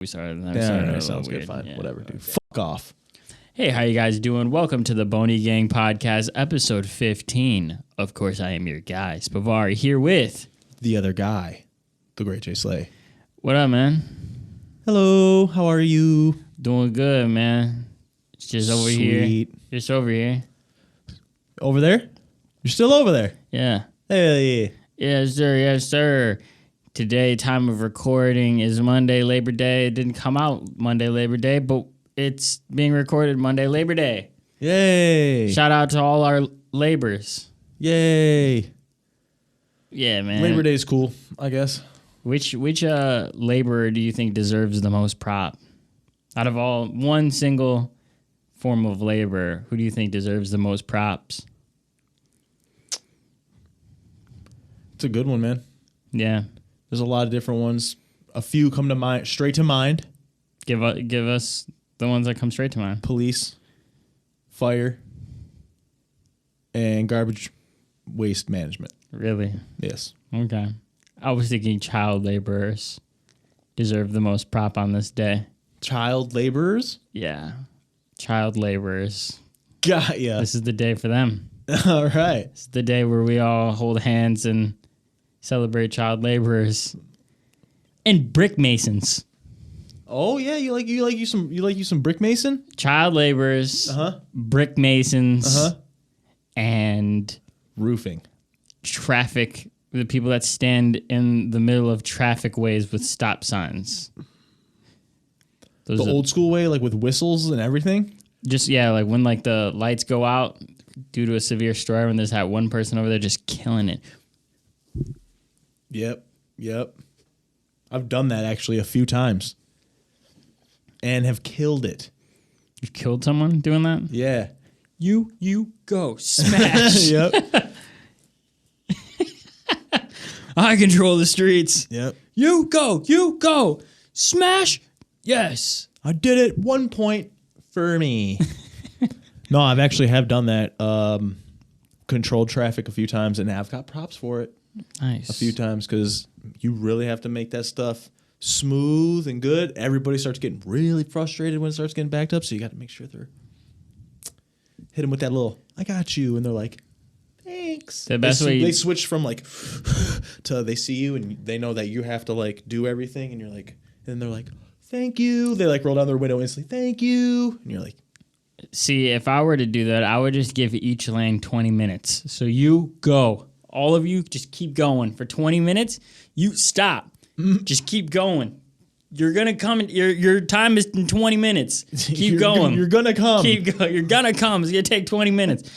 We started. Sounds good. Fine. Yeah, whatever, dude. Okay. Fuck off. Hey, how you guys doing? Welcome to the Boney Gang podcast, episode 15. Of course, I am your guy, Spavari, here with... the other guy, the great Jslay. What up, man? Hello, how are you? Doing good, man. It's just over here. Just over here. Over there? You're still over there? Yeah. Hey. Yes, sir. Yes, sir. Today, time of recording is Monday, Labor Day. It didn't come out Monday, Labor Day, but it's being recorded Monday, Labor Day. Yay. Shout out to all our labors. Yay. Yeah, man. Labor Day is cool, I guess. Which laborer do you think deserves the most prop? Out of all, one single form of labor, who do you think deserves the most props? It's a good one, man. Yeah. There's a lot of different ones. A few come to mind, straight to mind. Give us the ones that come straight to mind. Police, fire, and garbage waste management. Really? Yes. Okay. I was thinking child laborers deserve the most prop on this day. Child laborers? Yeah. Child laborers. Got ya. This is the day for them. All right. It's the day where we all hold hands and celebrate child laborers and brick masons. Oh yeah, you like some brick mason? Child laborers, brick masons, and roofing. Traffic, the people that stand in the middle of traffic ways with stop signs. The old school way, like with whistles and everything? Just, yeah, like when like the lights go out due to a severe storm and there's that one person over there just killing it. Yep. I've done that actually a few times. And have killed it. You've killed someone doing that? Yeah. You go. Smash. Yep. I control the streets. Yep. You go. Smash. Yes. I did it. 1 point for me. No, I've actually have done that. Controlled traffic a few times and have got props for it. Nice. A few times because you really have to make that stuff smooth and good. Everybody starts getting really frustrated when it starts getting backed up, so you got to make sure they're hit them with that little "I got you," and they're like, "Thanks." The best way they switch from like to they see you and they know that you have to like do everything, and you're like, and they're like, "Thank you." They like roll down their window instantly, "Thank you," and you're like. See, if I were to do that, I would just give each lane 20 minutes. So you go. All of you just keep going. For 20 minutes, you stop. Just keep going. You're going to come. Your time is in 20 minutes. Keep going. You're going to come. Keep going. You're going to come. It's going to take 20 minutes.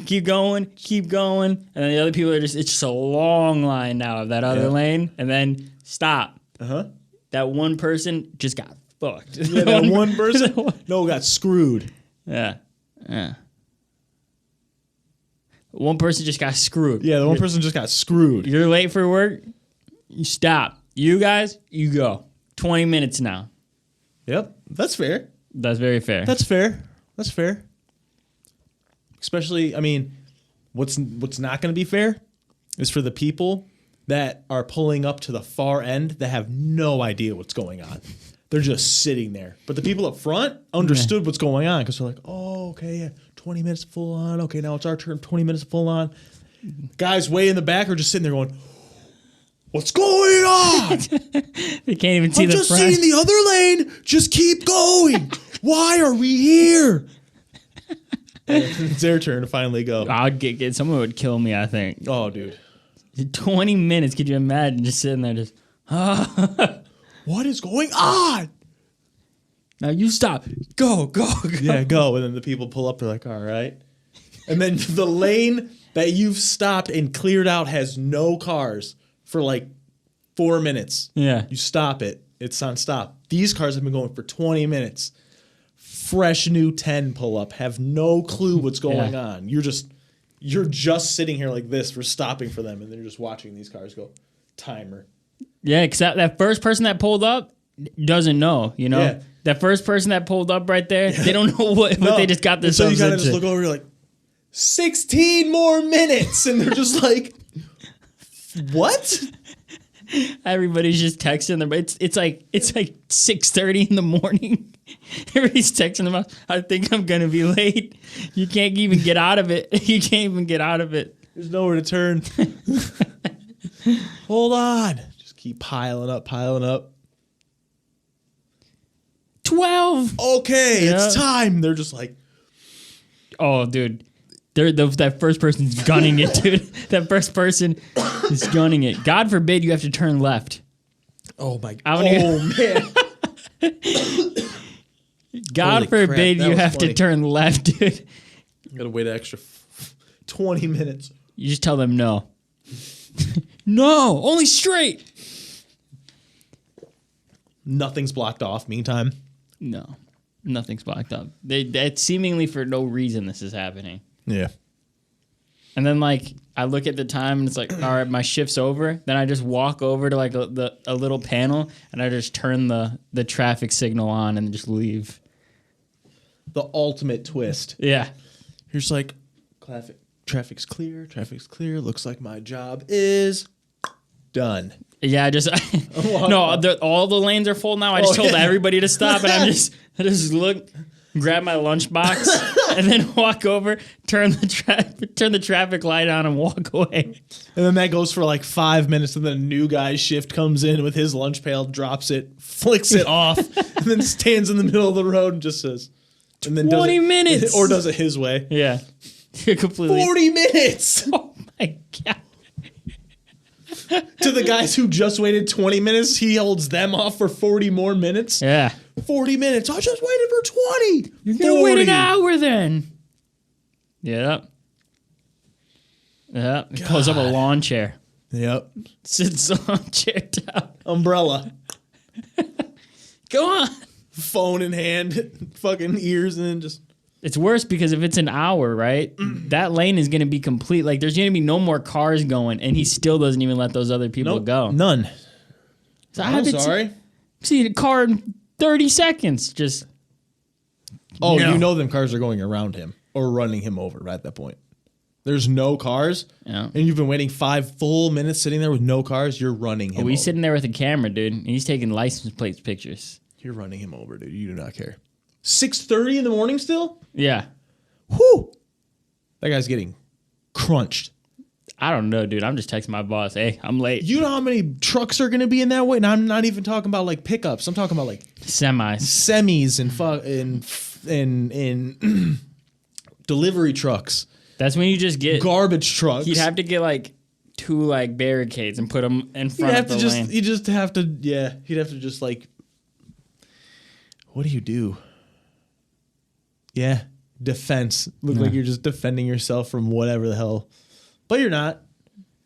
Keep going. And then the other people are just, it's just a long line now of that other lane. And then stop. That one person just got fucked. Yeah, that one person? Got screwed. Yeah. One person just got screwed. Yeah, the one person just got screwed. You're late for work. You stop. You guys, you go. 20 minutes now. Yep, that's fair. That's very fair. That's fair. Especially, I mean, what's not going to be fair is for the people that are pulling up to the far end that have no idea what's going on. They're just sitting there. But the people up front understood what's going on because they're like, oh, okay, yeah, 20 minutes full on. Okay, now it's our turn, 20 minutes full on. Guys way in the back are just sitting there going, what's going on? They can't even see the front. I'm just seeing the other lane. Just keep going. Why are we here? It's their turn to finally go. I'd get someone would kill me, I think. Oh, dude. 20 minutes. Could you imagine just sitting there just, what is going on? Now you stop. Go. Yeah, go. And then the people pull up. They're like, all right. And then the lane that you've stopped and cleared out has no cars for like 4 minutes. Yeah. You stop it. It's on stop. These cars have been going for 20 minutes. Fresh new 10 pull up. Have no clue what's going on. You're just sitting here like this for stopping for them. And they're just watching these cars go. Timer. Yeah, because that first person that pulled up doesn't know, you know? Yeah. That first person that pulled up right there, they don't know what they just got this. So you kind of just look over, you're like, 16 more minutes. And they're just like, what? Everybody's just texting them. It's like 6:30 in the morning. Everybody's texting them. I think I'm gonna be late. You can't even get out of it. You can't even get out of it. There's nowhere to turn. Hold on. Just keep piling up. 12. Okay, it's time. They're just like, oh, dude. That first person's gunning it, dude. That first person is gunning it. God forbid you have to turn left. oh my god. Oh, man. God Holy crap, forbid that you was have funny. to turn left, dude. Gotta wait an extra 20 minutes. You just tell them no. No, only straight. Nothing's blocked off. Meantime, No, nothing's blocked up. That's seemingly for no reason this is happening. yeah. And then, like, I look at the time and it's like, all right, my shift's over. Then I just walk over to like a little panel and I just turn the traffic signal on and just leave. The ultimate twist. Yeah. Here's like, traffic's clear. Looks like my job is done. Yeah, I just all the lanes are full now. I just told everybody to stop, and I just look, grab my lunchbox, and then walk over, turn the traffic light on, and walk away. And then that goes for like 5 minutes, and then a new guy's shift comes in with his lunch pail, drops it, flicks it off, and then stands in the middle of the road and just says, and then 20 minutes, or does it his way. Yeah, you're completely 40 minutes. Oh my god. To the guys who just waited 20 minutes, he holds them off for 40 more minutes. Yeah. 40 minutes. I just waited for 20. You're going to wait an hour then. Yeah. Yeah. He pulls up a lawn chair. Yep. Sits the lawn chair down. Umbrella. Go on. Phone in hand. Fucking ears and then just... It's worse because if it's an hour, right, that lane is going to be complete. Like, there's going to be no more cars going, and he still doesn't even let those other people go. None. So I'm sorry. See the car in 30 seconds. Just. Oh, No. you know them cars are going around him or running him over right at that point. There's no cars, Yeah. and you've been waiting 5 full minutes sitting there with no cars. You're running him Oh, he's over. sitting there with a camera, dude. And he's taking license plates pictures. You're running him over, dude. You do not care. 6:30 in the morning still? Yeah. Whew. That guy's getting crunched. I don't know, dude. I'm just texting my boss. Hey, I'm late. You know how many trucks are going to be in that way? And I'm not even talking about like pickups. I'm talking about like Semis. semis and delivery trucks, That's when you just get. garbage trucks. You'd have to get like 2 like barricades and put them in front of the lane. You just have to, yeah. You'd have to just like, what do? Yeah, defense. Look like you're just defending yourself from whatever the hell, but you're not.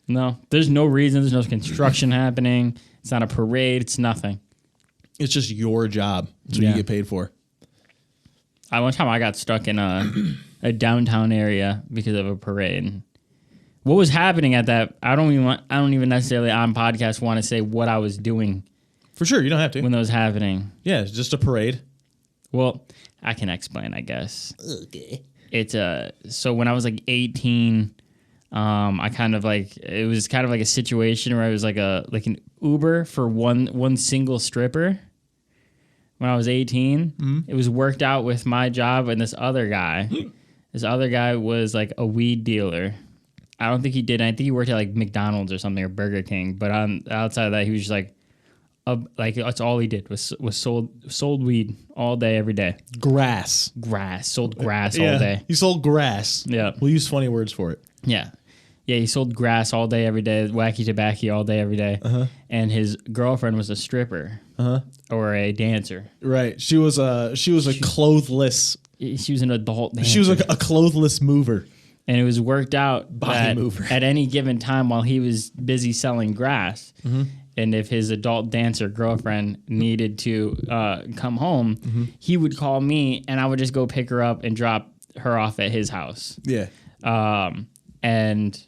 No, there's no reason. There's no construction happening. It's not a parade. It's nothing. It's just your job. That's what Yeah. you get paid for. One time I got stuck in a downtown area because of a parade. What was happening at that? I don't even necessarily on podcast want to say what I was doing For sure, you don't have to. when that was happening. Yeah, it's just a parade. Well, I can explain, I guess. Okay. It's so when I was like 18, I kind of like it was kind of like a situation where I was like an Uber for one single stripper. When I was 18, It was worked out with my job and this other guy. This other guy was like a weed dealer. I don't think he did. I think he worked at like McDonald's or something or Burger King. But outside of that, he was just like that's all he did was sold weed all day, every day. Grass. Sold grass all day. He sold grass. Yeah. We'll use funny words for it. Yeah. Yeah, he sold grass all day, every day, wacky tobacco all day, every day. And his girlfriend was a stripper or a dancer. Right. She was a clothless. She was an adult dancer. She was a clothless mover. And it was worked out Body that mover. at any given time while he was busy selling grass, and if his adult dancer girlfriend needed to come home, he would call me, and I would just go pick her up and drop her off at his house. Yeah. And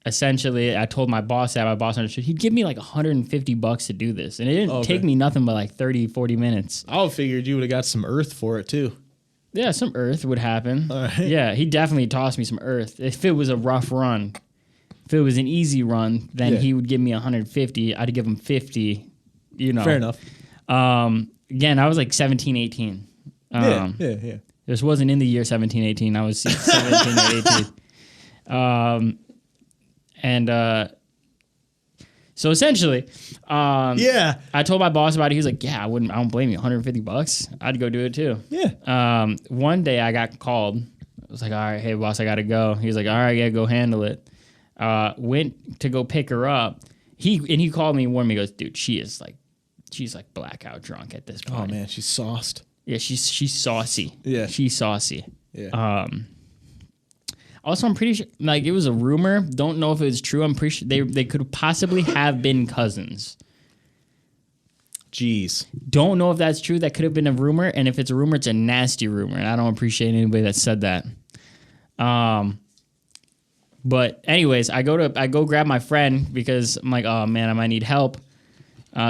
essentially, I told my boss that. My boss understood. He'd give me like $150 to do this. And it didn't take me nothing but like 30, 40 minutes. I figured you would have got some earth for it too. Yeah, some earth would happen. All right. Yeah, he definitely tossed me some earth if it was a rough run. If it was an easy run, then Yeah. he would give me 150. I'd give him 50. You know. Fair enough. Again, I was like 17, 18. Yeah. This wasn't in the year 17, 18. I was 17 or 18. So essentially, I told my boss about it. He was like, "Yeah, I don't blame you. $150. I'd go do it too." Yeah. One day I got called. I was like, "All right, hey boss, I gotta go." He was like, "All right, yeah, go handle it." Went to go pick her up. He called me and warned me. He goes, "Dude, she's like blackout drunk at this point." Oh man, she's sauced. Yeah, she's saucy. Yeah. She's saucy. Yeah. Also, I'm pretty sure, like, it was a rumor. Don't know if it was true. I'm pretty sure they could possibly have been cousins. Jeez. Don't know if that's true. That could have been a rumor. And if it's a rumor, it's a nasty rumor. And I don't appreciate anybody that said that. But anyways, I go grab my friend because I'm like, oh man, I might need help.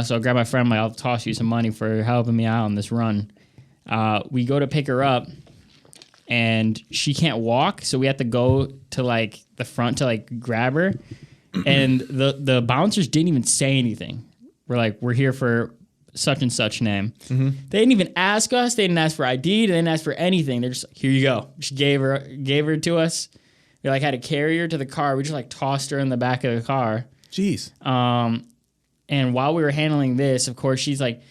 So I grab my friend. I'm like, I'll toss you some money for helping me out on this run. We go to pick her up. And she can't walk, so we have to go to like the front to like grab her. And the bouncers didn't even say anything. We're like, we're here for such and such name. Mm-hmm. They didn't even ask us. They didn't ask for ID. They didn't ask for anything. They're just like, here you go. She gave her to us. We like had to carry her to the car. We just like tossed her in the back of the car. Jeez. And while we were handling this, of course, she's like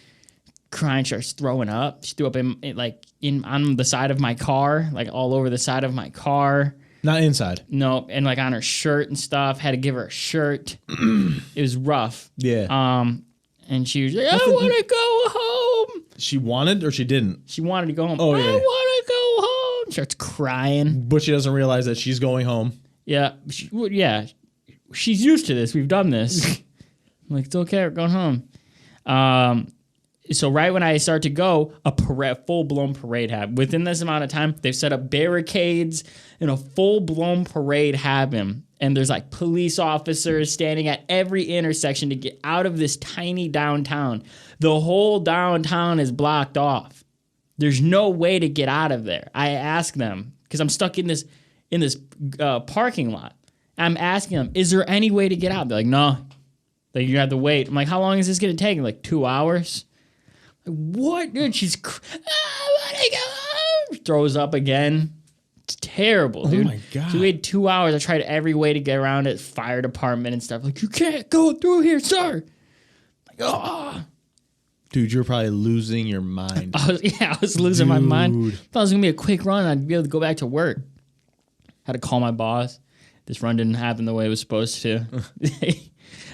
crying, starts throwing up. She threw up on the side of my car, like all over the side of my car. Not inside. No, and like on her shirt and stuff. Had to give her a shirt. It was rough. Yeah. And she was like, I want to go home. She wanted or she didn't? She wanted to go home. Oh, yeah. I want to go home. Starts crying. But she doesn't realize that she's going home. Yeah. She's used to this. We've done this. I'm like, it's okay. We're going home. So right when I start to go, a full-blown parade happened. Within this amount of time, they've set up barricades and a full-blown parade happened. And there's like police officers standing at every intersection to get out of this tiny downtown. The whole downtown is blocked off. There's no way to get out of there. I ask them, because I'm stuck in this parking lot. I'm asking them, is there any way to get out? They're like, no. Like, you have to wait. I'm like, how long is this going to take? Like 2 hours? What, dude? She's I want to go home. Throws up again. It's terrible, dude. Oh my god. So we had 2 hours. I tried every way to get around it. Fire department and stuff. Like, you can't go through here, sir. Like, oh. Dude, you're probably losing your mind. I was losing my mind. Thought it was gonna be a quick run. I'd be able to go back to work. Had to call my boss. This run didn't happen the way it was supposed to.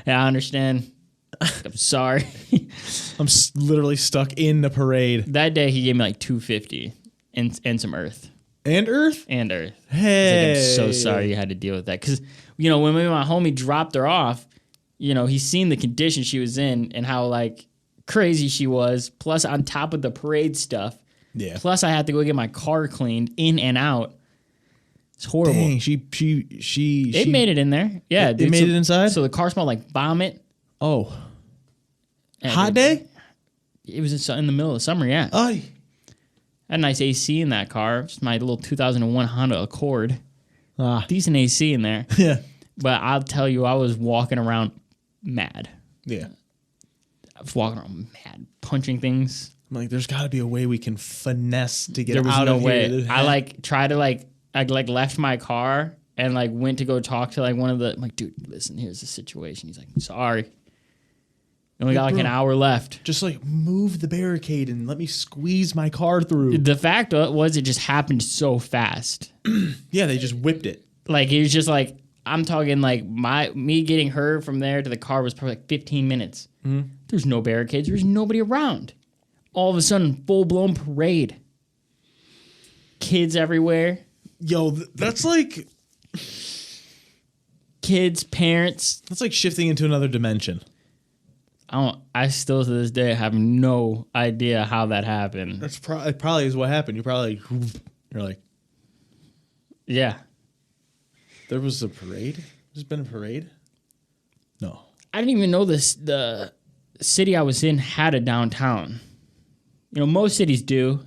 Yeah, I understand. I'm sorry. I'm literally stuck in the parade. That day he gave me like $250 and some earth. And earth? And earth. Hey. Like, I'm so sorry you had to deal with that. Because, when my homie dropped her off, he's seen the condition she was in and how like crazy she was. Plus on top of the parade stuff. Yeah. Plus I had to go get my car cleaned in and out. It's horrible. Dang, she made it in there. Yeah. It made it inside? So the car smelled like vomit. Oh. And Hot day? It was in the middle of the summer, yeah. Ay. I had a nice AC in that car. It's my little 2001 Honda Accord. Decent AC in there. Yeah. But I'll tell you, I was walking around mad. Yeah. I was walking around mad, punching things. I'm like, there's got to be a way we can finesse to get There was out no of way. here. I left my car and like went to go talk to like one of the, I'm like, dude, listen, here's the situation. He's like, sorry. Only got like an hour left. Just like move the barricade and let me squeeze my car through. The fact was it just happened so fast. Yeah, they just whipped it. Like it was just like, I'm talking like me getting her from there to the car was probably like 15 minutes. Mm-hmm. There's no barricades. There's nobody around. All of a sudden, full-blown parade. Kids everywhere. Yo, that's like... Kids, parents. That's like shifting into another dimension. I still to this day have no idea how that happened. That's probably is what happened. You're like... Yeah. There was a parade? There's been a parade? No. I didn't even know the city I was in had a downtown. Most cities do.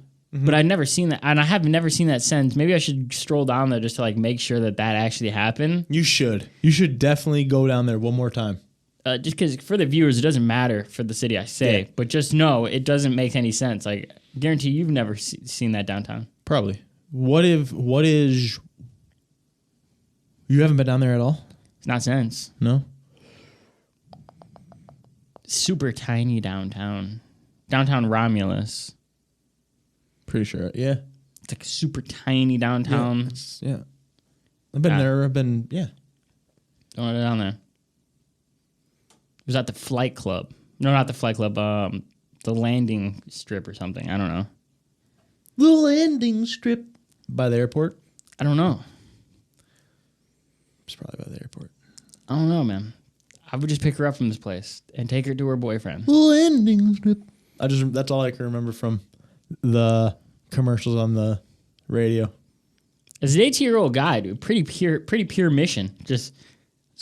but I'd never seen that, and I have never seen that since. Maybe I should stroll down there just to like make sure that actually happened. You should. You should definitely go down there one more time. Just because for the viewers, it doesn't matter for the city I say, Yeah. but just know it doesn't make any sense. Like, guarantee you've never seen that downtown. Probably. What is... You haven't been down there at all? It's not sense. No? Super tiny downtown. Downtown Romulus. Pretty sure. Yeah. It's like super tiny downtown. Yeah. I've been there. I've been... Yeah. Don't go down there. It was at the Flight Club. No, not the Flight Club. The Landing Strip or something. I don't know. The landing strip. By the airport? I don't know. It's probably by the airport. I don't know, man. I would just pick her up from this place and take her to her boyfriend. Landing strip. That's all I can remember from the commercials on the radio. As an 18-year-old guy, dude, pretty pure mission. Just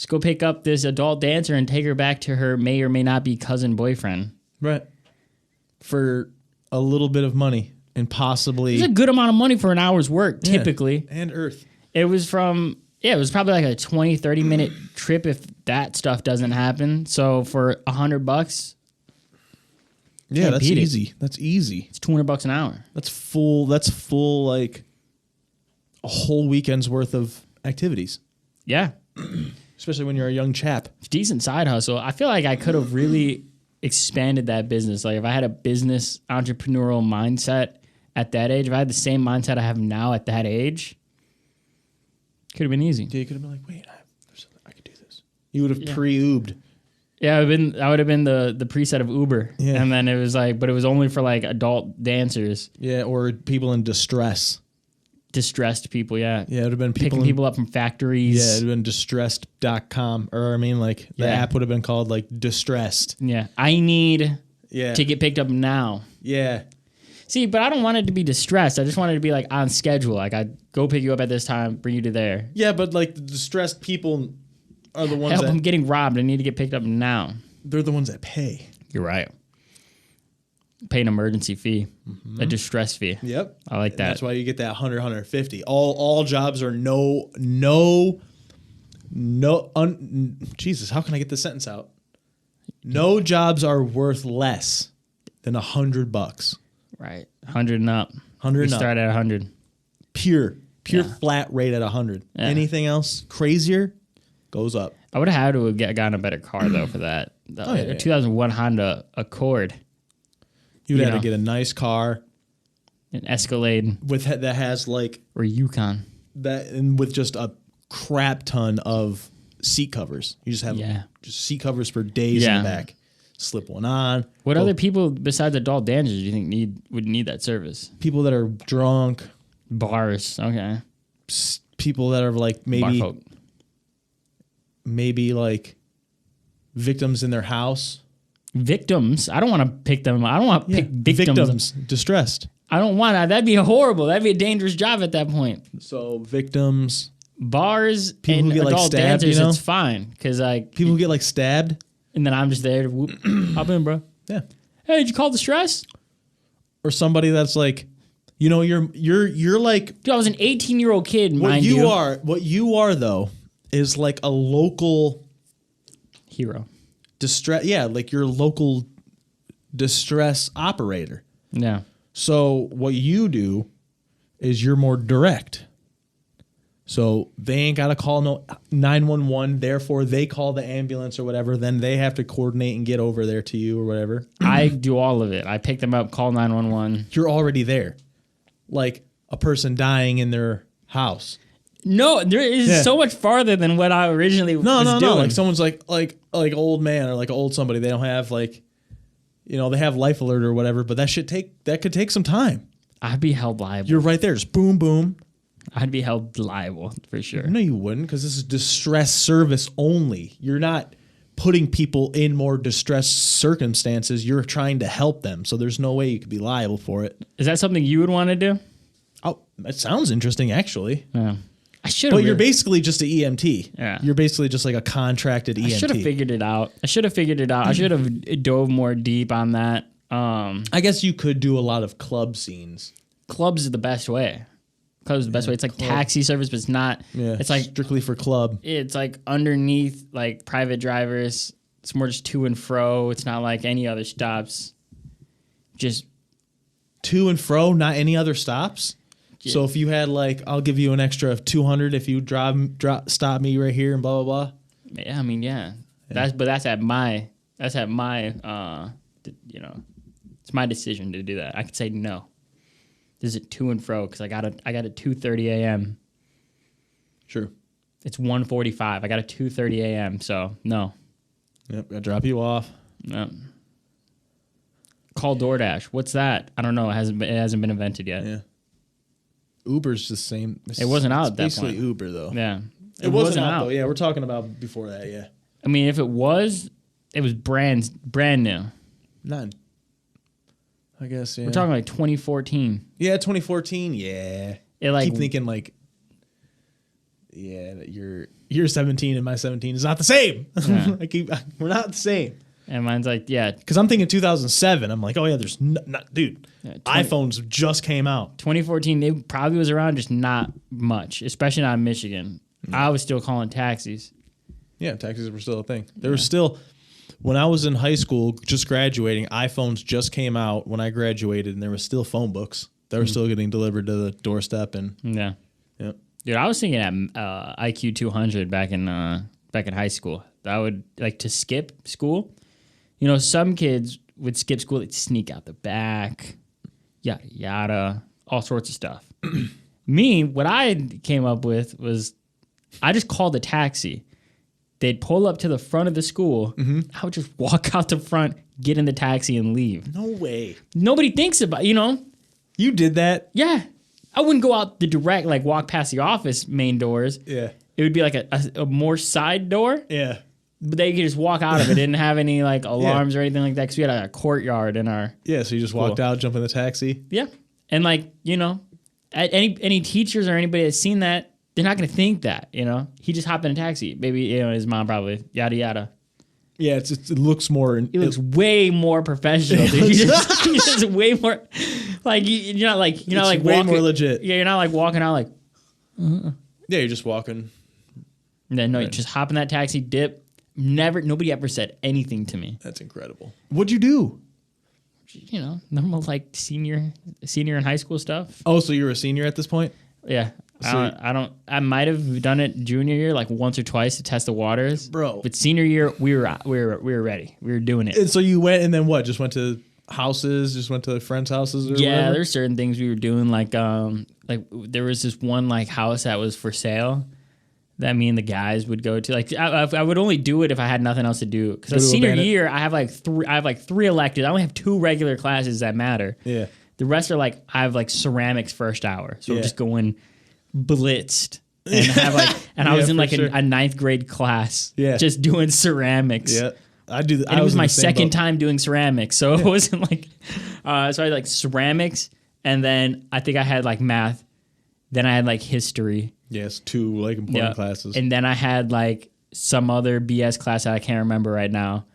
go pick up this adult dancer and take her back to her may or may not be cousin boyfriend. Right. For a little bit of money and possibly... It's a good amount of money for an hour's work, typically. And Earth. It was it was probably like a 20, 30-minute trip if that stuff doesn't happen. So for $100, yeah, that's beat it. easy. That's easy. It's $200 an hour. That's full, like, a whole weekend's worth of activities. Yeah. Especially when you're a young chap. Decent side hustle. I feel like I could have really expanded that business. Like if I had a business entrepreneurial mindset at that age, if I had the same mindset I have now at that age, could have been easy. Yeah, you could have been like, wait, I could do this. You would have pre-ubed. Yeah, I would have been the preset of Uber. Yeah. And then it was like, but it was only for like adult dancers. Yeah, or people in distress. Distressed people, yeah. Yeah, it would have been picking people up from factories. Yeah, it would have been distressed.com. Or, I mean, like, the app would have been called, like, Distressed. Yeah. I need to get picked up now. Yeah. See, but I don't want it to be distressed. I just want it to be, like, on schedule. Like, I go pick you up at this time, bring you to there. Yeah, but, like, the distressed people are the ones I'm getting robbed. I need to get picked up now. They're the ones that pay. You're right. Pay an emergency fee, a distress fee. Yep. I like that. That's why you get that 100, 150. All jobs are Jesus, how can I get this sentence out? No jobs are worth less than $100. Right. 100 and up. 100 we and up. start at 100. Pure flat rate at 100. Yeah. Anything else crazier goes up. I would have had to have gotten a better car, though, for that. A 2001 Honda Accord. You'd have to get a nice car. An Escalade. That has like... Or Yukon. That, and with just a crap ton of seat covers. You just have just seat covers for days in the back. Slip one on. What other people besides adult dancers do you think would need that service? People that are drunk. Bars. Okay. People that are like maybe like victims in their house. Victims? I don't want to pick them. I don't want to pick victims. Distressed. I don't want that. That'd be horrible. That'd be a dangerous job at that point. So victims. Bars people and who get adult like stabbed, dancers, you know? It's fine. Because people who get like stabbed. And then I'm just there to whoop. Hop in, bro. Yeah. Hey, did you call distress? Or somebody that's like, you know, you're like... Dude, I was an 18-year-old kid, mind you. What you are, though, is like a local... hero. Like your local distress operator. Yeah. So what you do is you're more direct. So they ain't got to call no 911. Therefore, they call the ambulance or whatever. Then they have to coordinate and get over there to you or whatever. I do all of it. I pick them up, call 911. You're already there. Like a person dying in their house. No, there is so much farther than what I originally was doing. No. Like someone's like old man or like old somebody. They don't have like, you know, they have life alert or whatever. But that could take some time. I'd be held liable. You're right there. Just boom, boom. I'd be held liable for sure. No, you wouldn't, because this is distress service only. You're not putting people in more distressed circumstances. You're trying to help them. So there's no way you could be liable for it. Is that something you would want to do? Oh, that sounds interesting, actually. Yeah. I should have. But you're basically just an EMT. Yeah. You're basically just like a contracted EMT. I should have figured it out. I should have dove more deep on that. I guess you could do a lot of club scenes. clubs is the best way. Clubs is the best way. It's like taxi service, but it's not. Yeah, it's like strictly for club. It's like underneath like private drivers. It's more just to and fro. It's not like any other stops. Just to and fro, not any other stops. Yeah. So if you had like, I'll give you an extra of 200 if you stop me right here and blah blah blah. Yeah, I mean, yeah. That's at my it's my decision to do that. I could say no. This is to and fro because I got a 2:30 a.m. Sure. It's 1:45. I got a 2:30 a.m. So no. Yep, gotta drop you off. Yep. Call DoorDash. What's that? I don't know. It hasn't been invented yet. Yeah. Uber's the same. It wasn't out at that basically point. Uber though. Yeah. It wasn't out though. Yeah, we're talking about before that. Yeah. I mean, if it was brand new. None. I guess, yeah. We're talking like 2014. Yeah, 2014. Yeah. I keep thinking like, yeah, you're 17 and my 17 is not the same. Yeah. We're not the same. And mine's like, yeah. Because I'm thinking 2007. I'm like, oh yeah, there's dude. Yeah, iPhones just came out. 2014, it probably was around, just not much, especially not in Michigan. I was still calling taxis. Yeah, taxis were still a thing. There was still, when I was in high school, just graduating, iPhones just came out when I graduated, and there was still phone books. They were still getting delivered to the doorstep. And yeah. Yep. Dude, I was thinking at IQ 200 back in high school. I would like to skip school. You know, some kids would skip school, they'd sneak out the back, yada, yada, all sorts of stuff. Me, what I came up with was I just called a taxi. They'd pull up to the front of the school. Mm-hmm. I would just walk out the front, get in the taxi, and leave. No way. Nobody thinks about, You did that? Yeah. I wouldn't go out the direct, like walk past the office main doors. Yeah. It would be like a more side door. Yeah. But they could just walk out of it. Didn't have any like alarms or anything like that because we had a courtyard in our. Yeah, so you just walked out, jump in the taxi. Yeah, and like any teachers or anybody that's seen that, they're not going to think that. He just hopped in a taxi. Maybe his mom probably yada yada. Yeah, it looks more. It looks way more professional. Dude. You just way more like you're not like way walking, more legit. Yeah, you're not like walking out like. Yeah, you're just walking. No, you just hop in that taxi, dip. Nobody ever said anything to me. That's incredible. What'd you do? Normal like senior in high school stuff. Oh, so you're a senior at this point? Yeah. So I might have done it junior year like once or twice to test the waters, bro. But senior year we were ready. We were doing it. And so you went and then what? Just went to houses? Just went to friends' houses? Or yeah, whatever? there's certain things we were doing like there was this one like house that was for sale. That me and the guys would go to. Like I would only do it if I had nothing else to do. Because senior year, I have like three electives. I only have 2 regular classes that matter. Yeah. The rest are like I have like ceramics first hour, so we're just going blitzed and have like. And I was in like a 9th grade class. Yeah. Just doing ceramics. Yeah. I do. And it was my second time doing ceramics, so it wasn't like. So I had like ceramics, and then I think I had like math. Then I had like history. Yes, 2 like important classes. And then I had like some other BS class that I can't remember right now.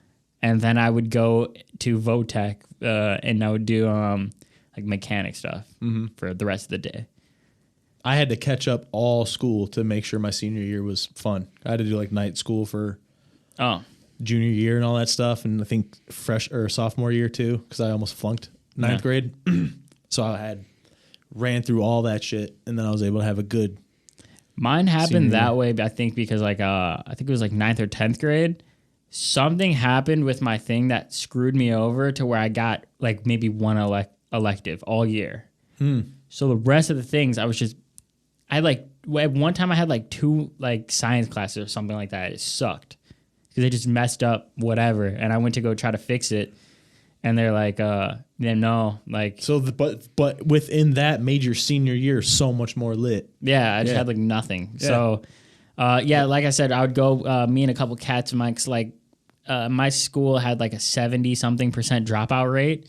And then I would go to Votech and I would do like mechanic stuff for the rest of the day. I had to catch up all school to make sure my senior year was fun. I had to do like night school for junior year and all that stuff. And I think sophomore year too, because I almost flunked 9th grade. So I ran through all that shit, and then I was able to have a good. Mine happened that way, I think, because like I think it was like 9th or 10th grade. Something happened with my thing that screwed me over to where I got like maybe one elective all year. So the rest of the things at one time I had like 2 like science classes or something like that. It sucked because they just messed up whatever, and I went to go try to fix it. And they're like, no, like. So, but within that made your senior year so much more lit. Yeah, I just had like nothing. Yeah. So, like I said, I would go. Me and a couple cats of mine, 'cause like, my school had like a 70-something% dropout rate,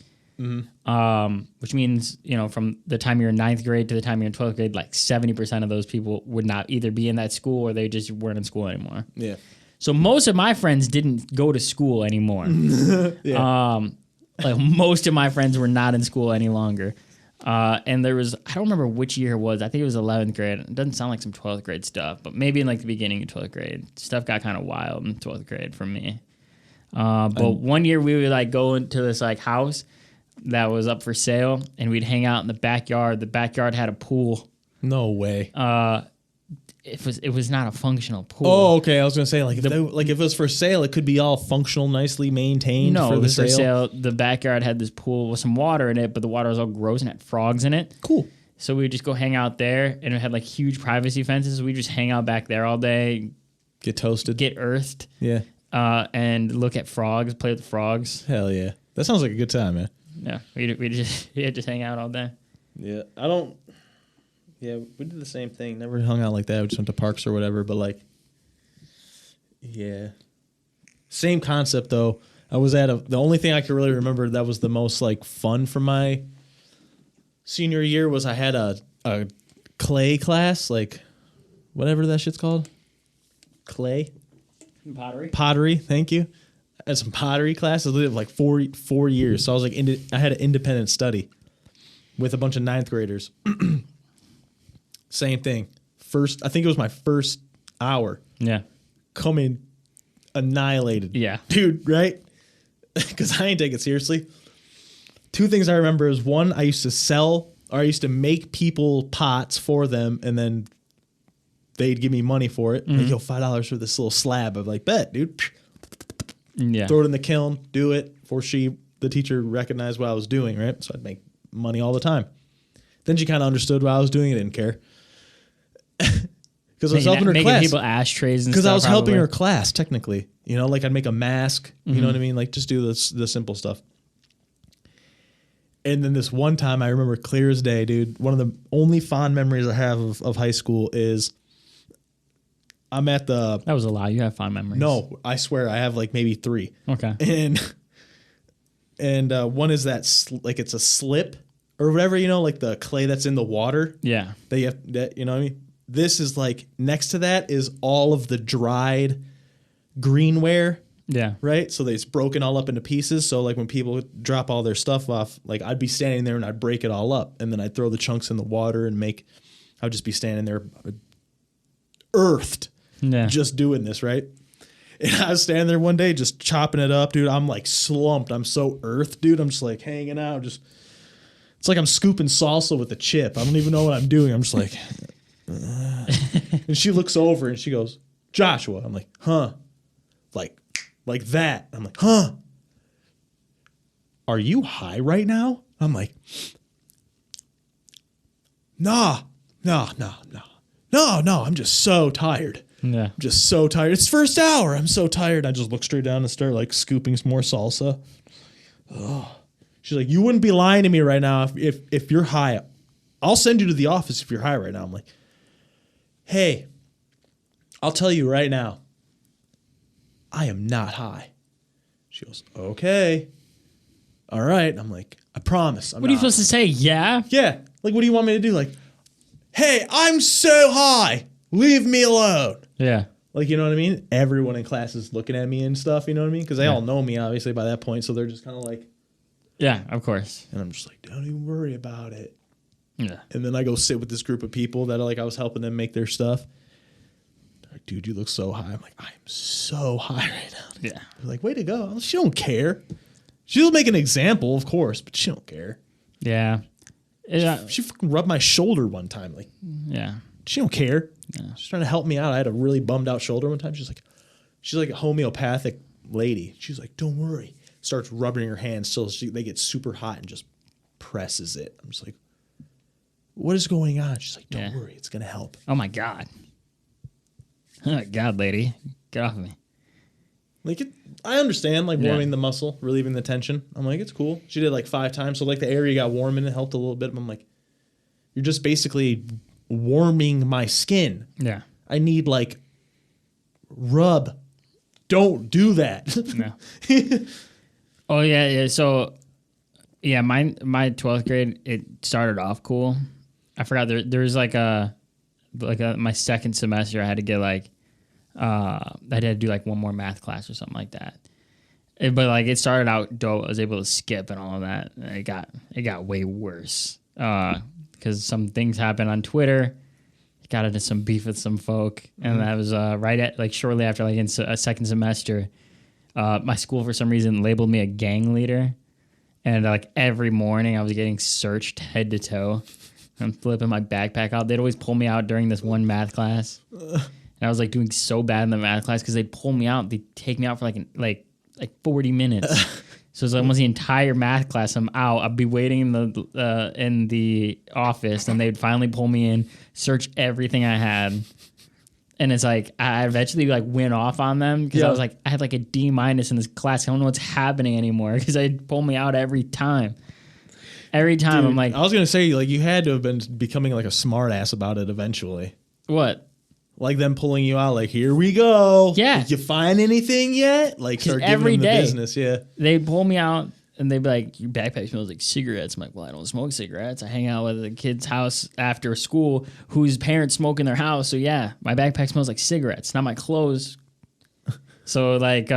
which means from the time you're in 9th grade to the time you're in 12th grade, like 70% of those people would not either be in that school or they just weren't in school anymore. Yeah. So most of my friends didn't go to school anymore. Like most of my friends were not in school any longer. And there was, I don't remember which year it was. I think it was 11th grade. It doesn't sound like some 12th grade stuff, but maybe in like the beginning of 12th grade. Stuff got kind of wild in 12th grade for me. But one year we would like go into this like house that was up for sale, and we'd hang out in the backyard. The backyard had a pool. No way. It was not a functional pool. Oh, okay. I was gonna say if it was for sale, it could be all functional, nicely maintained. No, for it the was sale. for sale. The backyard had this pool with some water in it, but the water was all gross and had frogs in it. Cool. So we would just go hang out there, and it had like huge privacy fences. We just hang out back there all day, Get toasted. get earthed, Yeah. and look at frogs, play with the frogs. Hell yeah. That sounds like a good time, man. Yeah, we just hang out all day. Yeah. Yeah, we did the same thing. Never hung out like that. We just went to parks or whatever. But yeah, same concept though. I was at the only thing I can really remember that was the most fun for my senior year was I had a clay class, whatever that shit's called. Clay. Pottery. Thank you. I had some pottery classes. I lived 4 years. So I was I had an independent study with a bunch of 9th graders. Same thing. I think it was my first hour. Yeah. Coming annihilated. Yeah. Dude, right? Because I ain't take it seriously. 2 things I remember is one, I used to make people pots for them, and then they'd give me money for it. Mm-hmm. Yo, $5 for this little slab. I'm like, bet, dude. Yeah. Throw it in the kiln, do it before the teacher recognized what I was doing, right? So I'd make money all the time. Then she kind of understood what I was doing and didn't care. Because I was helping her making class. people ashtrays and stuff. Because I was helping probably. her class, technically. I'd make a mask. You know what I mean? Just do the simple stuff. And then this one time, I remember clear as day, dude. One of the only fond memories I have of high school is I'm at the... That was a lie. You have fond memories. No, I swear. I have maybe 3. Okay. And one is that, it's a slip or whatever, the clay that's in the water. Yeah. That you know what I mean? This is next to that is all of the dried greenware. Yeah. Right? So it's broken all up into pieces. So when people drop all their stuff off, I'd be standing there and I'd break it all up. And then I'd throw the chunks in the water and I'd just be standing there earthed. Yeah. Just doing this, right? And I was standing there one day just chopping it up, dude. I'm slumped. I'm so earthed, dude. I'm just hanging out. It's like I'm scooping salsa with a chip. I don't even know what I'm doing. I'm just and she looks over and she goes, Joshua. I'm like, huh? Like that. I'm like, huh? Are you high right now? I'm like, nah. I'm just so tired. Yeah. I'm just so tired. It's first hour. I'm so tired. I just look straight down and start scooping some more salsa. Oh. She's like, you wouldn't be lying to me right now if you're high. I'll send you to the office if you're high right now. I'm like, hey, I'll tell you right now, I am not high. She goes, okay. All right. I'm like, I promise. What are you supposed to say? Yeah? Yeah. What do you want me to do? Hey, I'm so high. Leave me alone. Yeah. You know what I mean? Everyone in class is looking at me and stuff, you know what I mean? Because they all know me, obviously, by that point. So they're just kind of yeah, of course. and I'm just don't even worry about it. Yeah. And then I go sit with this group of people that I was helping them make their stuff. They're like, dude, you look so high. I'm like, I am so high right now. Yeah. They're like, way to go. She don't care. She'll make an example, of course, but she don't care. Yeah. She fucking rubbed my shoulder one time. Yeah. She don't care. Yeah. She's trying to help me out. I had a really bummed out shoulder one time. She's like a homeopathic lady. She's like, don't worry. Starts rubbing her hands till they get super hot and just presses it. I'm just like, what is going on? She's like, don't worry. It's going to help. Oh, my God. Oh, my God, lady. Get off of me. I understand, warming the muscle, relieving the tension. I'm like, it's cool. She did 5 times. So, the area got warm and it helped a little bit. But I'm like, you're just basically warming my skin. Yeah. I need, rub. Don't do that. No. Oh, yeah. So, yeah, my 12th grade, it started off cool. I forgot there was my second semester I had to get I had to do one more math class or something like that. But it started out dope. I was able to skip and all of that. And it got way worse because some things happened on Twitter. Got into some beef with some folk, and that was shortly after, like in a second semester. My school for some reason labeled me a gang leader, and like every morning I was getting searched head to toe. I'm flipping my backpack out. They'd always pull me out during this one math class, and I was like doing so bad in the math class because they'd pull me out. They'd take me out for like 40 minutes. So it's almost the entire math class. I'm out. I'd be waiting in the office, and they'd finally pull me in, search everything I had, and it's like I eventually like went off on them because I was like I had like a D- in this class. I don't know what's happening anymore because they'd pull me out every time. Every time. Dude, I'm like, I was gonna say like you had to have been becoming like a smart ass about it eventually. What? Like them pulling you out, like, here we go. Yeah. Did you find anything yet? Like, start giving every them the day, business, yeah. They'd pull me out, and they'd be like, your backpack smells like cigarettes. I'm like, well, I don't smoke cigarettes. I hang out with a kid's house after school whose parents smoke in their house. So, yeah, my backpack smells like cigarettes, not my clothes. So, like,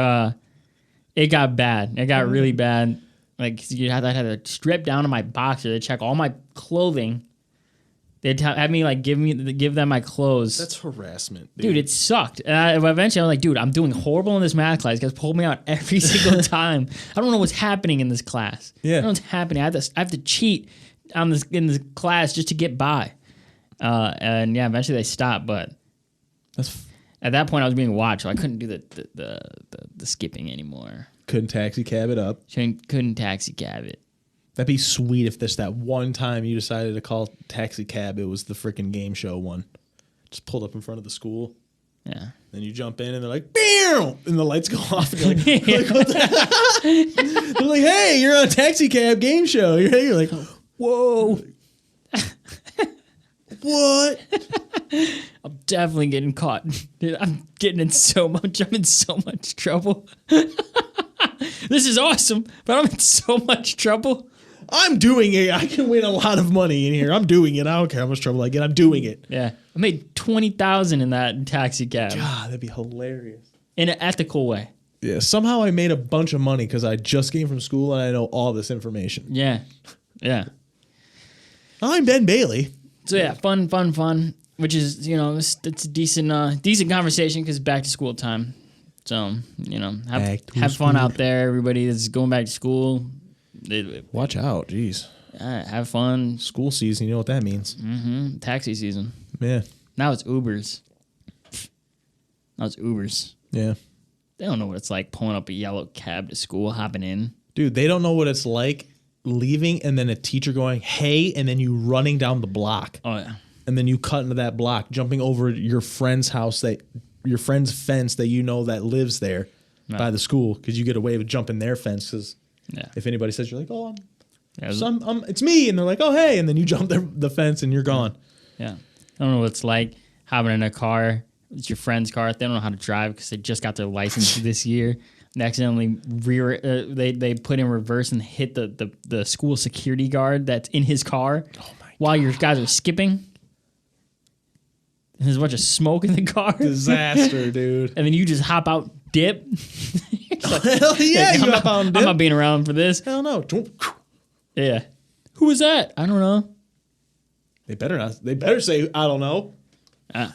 it got bad. It got really bad. Like, I had to strip down to my boxer to check all my clothing. They'd have me like give them my clothes. That's harassment, dude. It sucked. And eventually, I was like, dude, I'm doing horrible in this math class. You guys pulled me out every single time. I don't know what's happening in this class. Yeah, I don't know what's happening. I have to cheat in this class just to get by. And yeah, eventually they stopped. But at that point, I was being watched, so I couldn't do the skipping anymore. Couldn't taxi cab it up. Couldn't taxi cab it. That'd be sweet if this that one time you decided to call taxi cab, it was the freaking game show one. Just pulled up in front of the school. Yeah. Then you jump in and they're like, BAM! And the lights go off and you're like, what the They're like, hey, you're on a taxi cab game show. You're like, whoa. What? I'm definitely getting caught. Dude, I'm in so much trouble. This is awesome, but I'm in so much trouble. I'm doing it. I can win a lot of money in here. I'm doing it. I don't care how much trouble I get. I'm doing it. Yeah. I made $20,000 in that taxi cab. God, that'd be hilarious. In an ethical way. Yeah. Somehow I made a bunch of money because I just came from school and I know all this information. Yeah. Yeah. I'm Ben Bailey. So yeah, fun. Which is, it's a decent conversation because back to school time. So, have fun out there. Everybody that's going back to school. Watch out. Jeez. Have fun. School season, you know what that means. Mm-hmm. Taxi season. Yeah. Now it's Ubers. Yeah. They don't know what it's like pulling up a yellow cab to school, hopping in. Dude, they don't know what it's like leaving and then a teacher going, hey, and then you running down the block. Oh, yeah. And then you cut into that block, jumping over your friend's house, your friend's fence that you know that lives there by the school because you get away with jumping their fence because if anybody says you're like, oh, it's me. And they're like, oh, hey. And then you jump the fence and you're gone. Yeah. I don't know what it's like hopping in a car. It's your friend's car. They don't know how to drive because they just got their license this year. And accidentally they put in reverse and hit the school security guard that's in his car while your guys are skipping. And there's a bunch of smoke in the car. Disaster, dude. And then you just hop out, dip. Like, hell yeah, you hop out and dip. I'm not being around for this. Hell no. Yeah. Who was that? I don't know. They better not. They better say, I don't know. You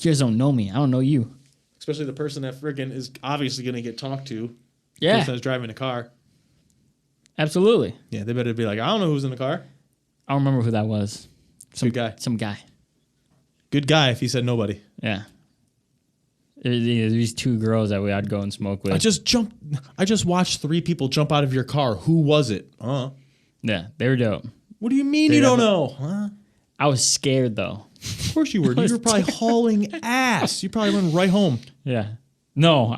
guys don't know me. I don't know you. Especially the person that friggin' is obviously going to get talked to. Yeah. The person that's driving the car. Absolutely. Yeah, they better be like, I don't know who's in the car. I don't remember who that was. Good guy. Some guy. Good guy if he said nobody. Yeah. These two girls that I'd go and smoke with. I just watched 3 people jump out of your car. Who was it? Yeah, they were dope. What do you mean you don't know? Huh? I was scared though. Of course you were. You were probably hauling ass. You probably went right home. Yeah. No,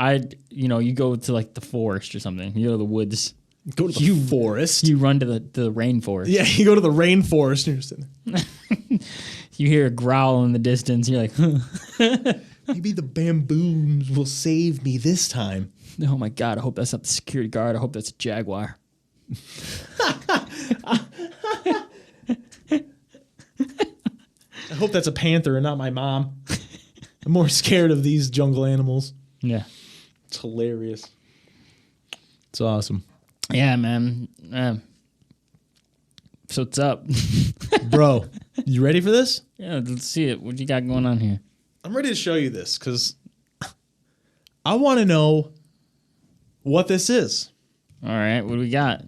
you go to like the forest or something. You go to the woods. Go to the forest. You run to the rainforest. Yeah, you go to the rainforest and you're just sitting there. You hear a growl in the distance. You're like, maybe the bamboos will save me this time. Oh my God, I hope that's not the security guard. I hope that's a jaguar. I hope that's a panther and not my mom. I'm more scared of these jungle animals. Yeah. It's hilarious. It's awesome. Yeah, man. So what's up? Bro, you ready for this? Yeah, let's see it. What you got going on here? I'm ready to show you this because I want to know what this is. All right, what do we got?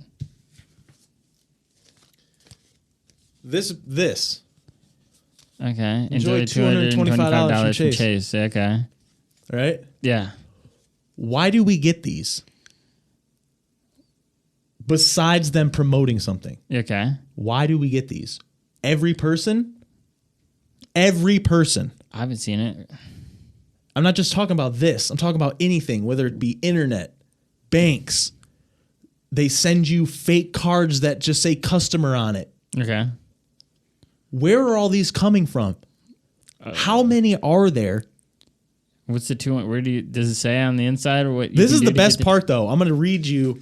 This. Okay. Enjoy $225 from Chase. Chase. Okay. All right? Yeah. Why do we get these? Besides them promoting something. Okay. Why do we get these? Every person. I haven't seen it. I'm not just talking about this. I'm talking about anything, whether it be internet, banks. They send you fake cards that just say customer on it. Okay. Where are all these coming from? How many are there? What's the two? Where does it say on the inside or what? This is the best part, though. I'm going to read you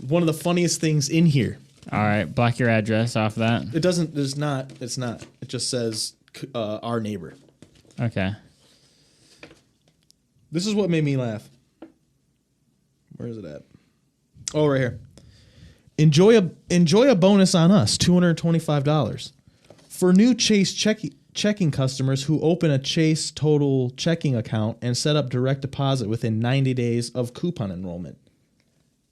one of the funniest things in here. All right, block your address off that. It doesn't. It's not. It just says our neighbor. Okay. This is what made me laugh. Where is it at? Oh, right here. Enjoy a bonus on us, $225. For new Chase checking customers who open a Chase Total checking account and set up direct deposit within 90 days of coupon enrollment.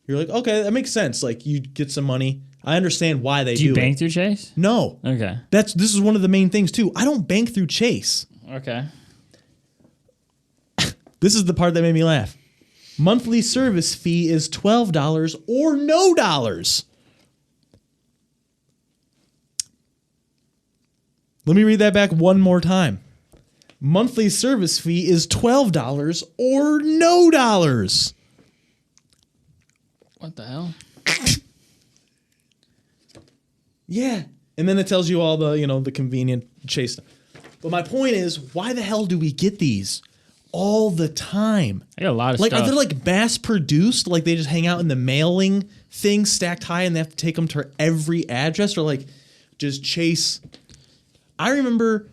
You're like, okay, that makes sense. Like, you get some money. I understand why they do it. Do you bank through Chase? No. Okay. This is one of the main things, too. I don't bank through Chase. Okay. This is the part that made me laugh. Monthly service fee is $12 or no dollars. Let me read that back one more time. Monthly service fee is $12 or no dollars. What the hell? Yeah. And then it tells you all the convenient Chase stuff. But my point is, why the hell do we get these all the time? I got a lot of like, stuff. Are they like mass produced? Like they just hang out in the mailing thing stacked high and they have to take them to every address, or like just Chase? I remember,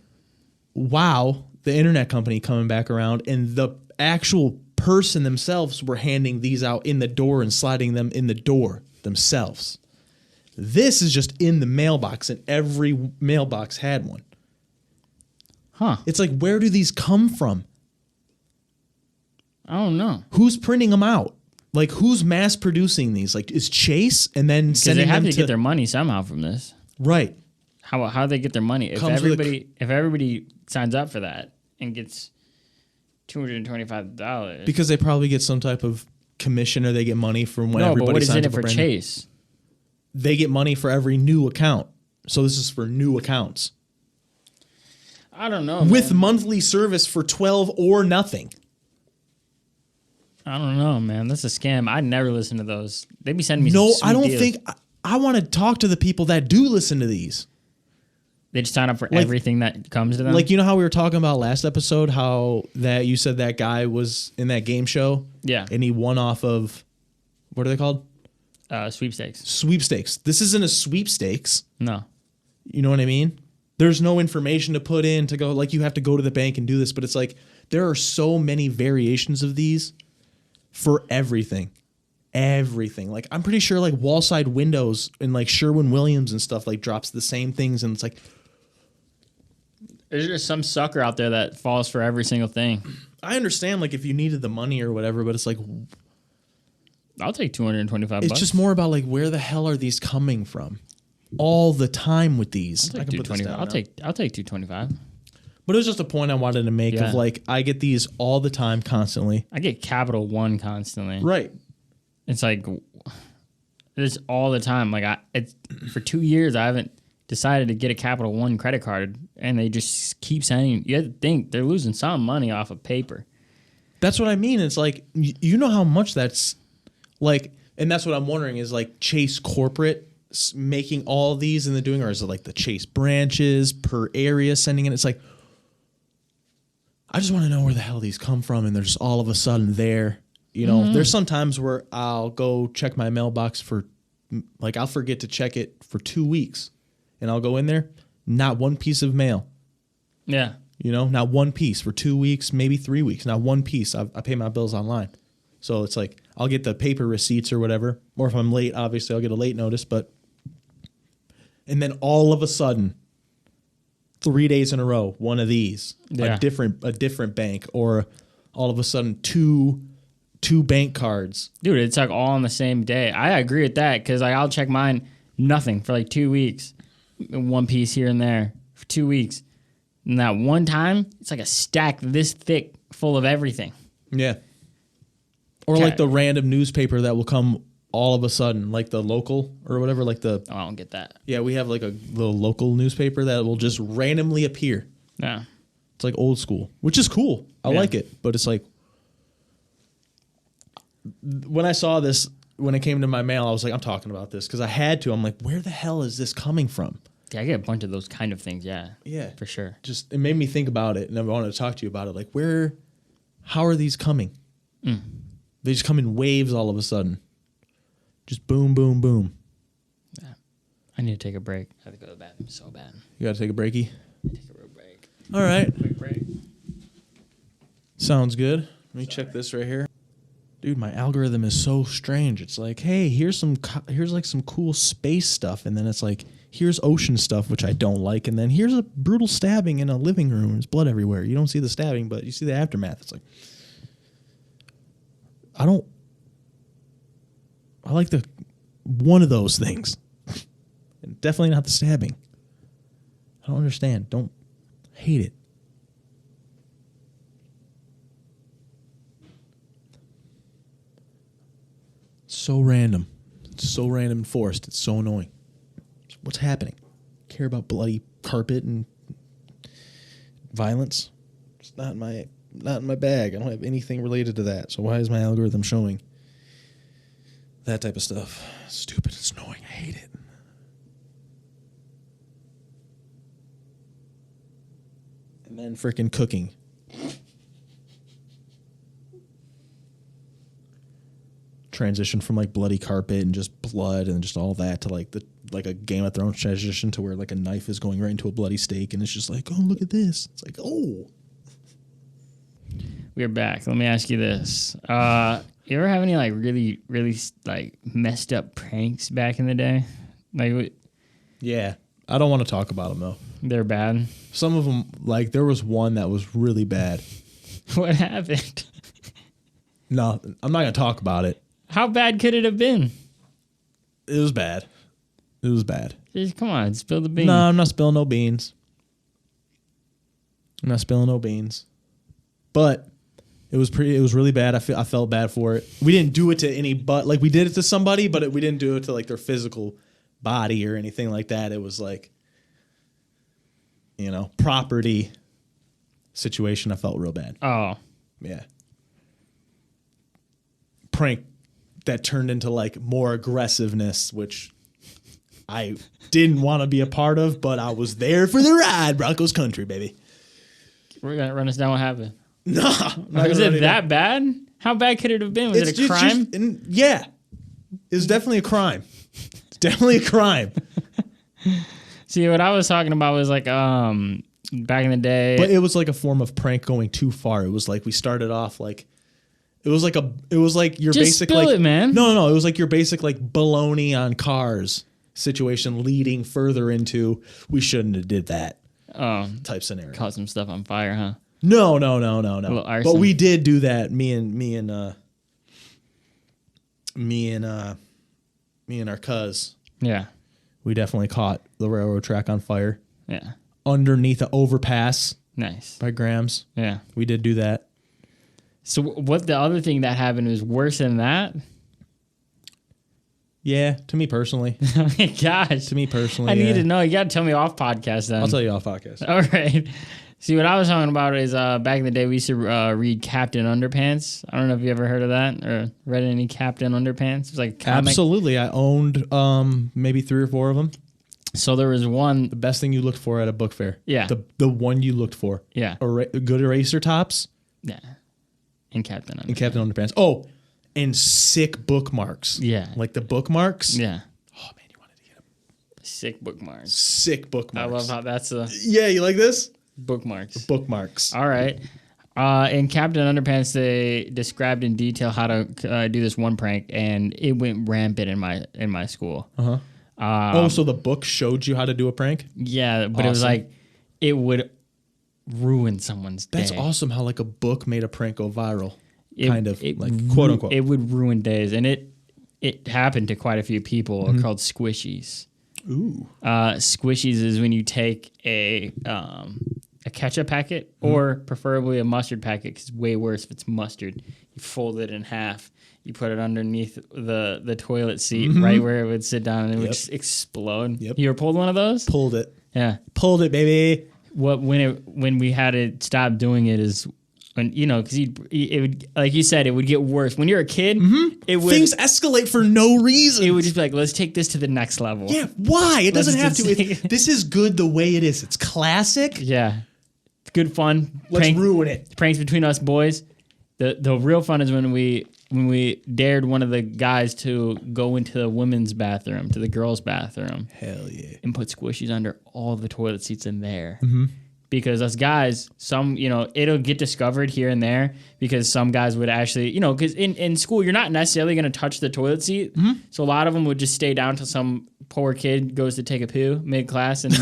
wow, the internet company coming back around and the actual person themselves were handing these out in the door and sliding them in the door themselves. This is just in the mailbox, and every mailbox had one. Huh. It's like, where do these come from? I don't know. Who's printing them out? Like, who's mass producing these? Like, is Chase and then sending they have them to get their money somehow from this. Right. How they get their money? If everybody signs up for that and gets $225, because they probably get some type of commission, or they get money from when everybody but what is signs in up it for Chase? They get money for every new account. So this is for new accounts. I don't know. With man. monthly service for $12 or nothing. I don't know, man. That's a scam. I never listen to those. They be sending me No, some sweet I don't deals. think. I want to talk to the people that do listen to these. They just sign up for everything that comes to them. Like, you know how we were talking about last episode, how that you said that guy was in that game show? Yeah. And he won off of, what are they called? Sweepstakes. Sweepstakes. This isn't a sweepstakes. No. You know what I mean? There's no information to put in to go, like, you have to go to the bank and do this. But it's like, there are so many variations of these for everything. Everything. Like, I'm pretty sure, like, Wallside Windows and, like, Sherwin-Williams and stuff, like, drops the same things. And it's like, there's just some sucker out there that falls for every single thing. I understand, like, if you needed the money or whatever, but it's like, I'll take $225. it's just more about, like, where the hell are these coming from? All the time with these. I'll take $225. I'll take $225. But it was just a point I wanted to make Yeah. of, like, I get these all the time, constantly. I get Capital One constantly. Right. It's like it's all the time. Like it's for 2 years I haven't decided to get a Capital One credit card, and they just keep sending. You have to think they're losing some money off of paper. That's what I mean. It's like, you know how much that's like, and that's what I'm wondering is, like, Chase corporate making all these and they're doing, or is it like the Chase branches per area sending it? It's like, I just want to know where the hell these come from, and they're just all of a sudden there. You know, there's some times where I'll go check my mailbox for, like, I'll forget to check it for 2 weeks, and I'll go in there, not one piece of mail. Yeah. You know, not one piece for 2 weeks, maybe 3 weeks, not one piece. I pay my bills online. So it's like, I'll get the paper receipts or whatever. Or if I'm late, obviously I'll get a late notice, but And then all of a sudden, 3 days in a row, one of these, Yeah. a different bank, or all of a sudden two bank cards. Dude, it's like all on the same day. I agree with that because like I'll check mine, nothing for like 2 weeks. One piece here and there for 2 weeks. And that one time, it's like a stack this thick full of everything. Yeah. Or Okay. like the random newspaper that will come all of a sudden, like the local or whatever, like the... Oh, I don't get that. Yeah, we have like a little local newspaper that will just randomly appear. Yeah. It's like old school, which is cool. I Yeah. like it. But it's like... When I saw this, when it came to my mail, I was like, I'm talking about this because I had to. I'm like, where the hell is this coming from? Yeah, I get a bunch of those kind of things, yeah. Yeah. For sure. Just, it made me think about it, and I wanted to talk to you about it. Like, how are these coming? They just come in waves all of a sudden. Just boom, boom, boom. Yeah. I need to take a break. I have to go to the bathroom so bad. You got to take a breaky? Take a real break. All right. Quick break. Sounds good. Let me check this right here. Dude, my algorithm is so strange. It's like, hey, here's like some cool space stuff, and then it's like, here's ocean stuff, which I don't like, and then here's a brutal stabbing in a living room. There's blood everywhere. You don't see the stabbing, but you see the aftermath. It's like, I like one of those things. And definitely not the stabbing. I don't understand. Don't hate it. So random. It's so random and forced. It's so annoying. What's happening? Care about bloody carpet and violence? It's not in my bag. I don't have anything related to that. So why is my algorithm showing that type of stuff? Stupid. It's annoying. I hate it. And then freaking cooking. Transition from like bloody carpet and just blood and just all that to like a Game of Thrones transition to where like a knife is going right into a bloody steak and it's just like, oh, look at this. It's like, oh. We're back. Let me ask you this. You ever have any like really, really like messed up pranks back in the day? Like, Yeah. I don't want to talk about them though. they're bad. Some of them, like there was one that was really bad. What happened? No, I'm not going to talk about it. How bad could it have been? It was bad. It was bad. Just, come on, spill the beans. No, I'm not spilling no beans. I'm not spilling no beans. But it was really bad. I felt bad for it. We didn't do it to like we did it to somebody, but we didn't do it to like their physical body or anything like that. It was like, property situation. I felt real bad. Oh. Yeah. Prank that turned into like more aggressiveness, which I didn't want to be a part of, but I was there for the ride. Broncos country, baby. We're going to run us down what happened. No. Is it that bad? How bad could it have been? Was it a crime? Yeah. It was definitely a crime. It's definitely a crime. See, what I was talking about was like back in the day. But it was like a form of prank going too far. It was like we started off like it was like your Just basic spill like it, man. No, it was like your basic like baloney on cars situation leading further into we shouldn't have did that type scenario. Caught some stuff on fire, huh? No. little arson. But we did do that. Me and our cuz. Yeah. We definitely caught the railroad track on fire Yeah. underneath the overpass Nice. by Grams. Yeah. We did do that. So what the other thing that happened was worse than that? Yeah, to me personally. Oh my gosh. To me personally, I yeah. need to know. You got to tell me off podcast then. I'll tell you off podcast. All right. See, what I was talking about is back in the day, we used to read Captain Underpants. I don't know if you ever heard of that or read any Captain Underpants. It was like a comic. Absolutely. I owned maybe 3 or 4 of them. So there was one. The best thing you looked for at a book fair. Yeah. The one you looked for. Yeah. Good eraser tops. Yeah. And Captain Underpants. And Captain Underpants. Oh, and sick bookmarks. Yeah. Like the bookmarks. Yeah. Oh, man, you wanted to get them. Sick bookmarks. Sick I bookmarks. love how that's a Yeah, you like this? bookmarks. Bookmarks. All right. In Captain Underpants, they described in detail how to do this one prank, and it went rampant in my school. Uh-huh. So the book showed you how to do a prank? Yeah, but it was like it would ruin someone's day. That's awesome how like a book made a prank go viral. It Quote unquote. It would ruin days, and it happened to quite a few people. Called squishies. Ooh. Squishies is when you take a ketchup packet or preferably a mustard packet, because it's way worse if it's mustard. You fold it in half. You put it underneath the toilet seat, right where it would sit down, and it would just explode. Yep. You ever pulled one of those? Pulled it. Yeah. Pulled it, baby. When we had to stop doing it is when, because it would, like you said, it would get worse. When you're a kid, it would, things escalate for no reason. It would just be like, let's take this to the next level. Yeah, why? It doesn't have to. This is good the way it is. It's classic. Yeah. Good fun. Let's ruin it. Pranks between us boys. The real fun is when we dared one of the guys to go into the women's bathroom, to the girls' bathroom. Hell yeah. And put squishies under all the toilet seats in there. Because us guys, it'll get discovered here and there, because some guys would actually, because in school, you're not necessarily going to touch the toilet seat. So a lot of them would just stay down till some poor kid goes to take a poo mid-class and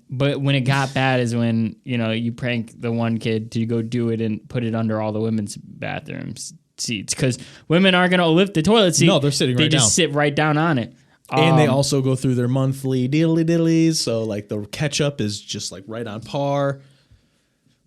but when it got bad is when, you prank the one kid to go do it and put it under all the women's bathrooms seats, because women aren't going to lift the toilet seat. No, they're sitting right down. They just sit right down on it. And they also go through their monthly diddly-diddlies, so like the ketchup is just like right on par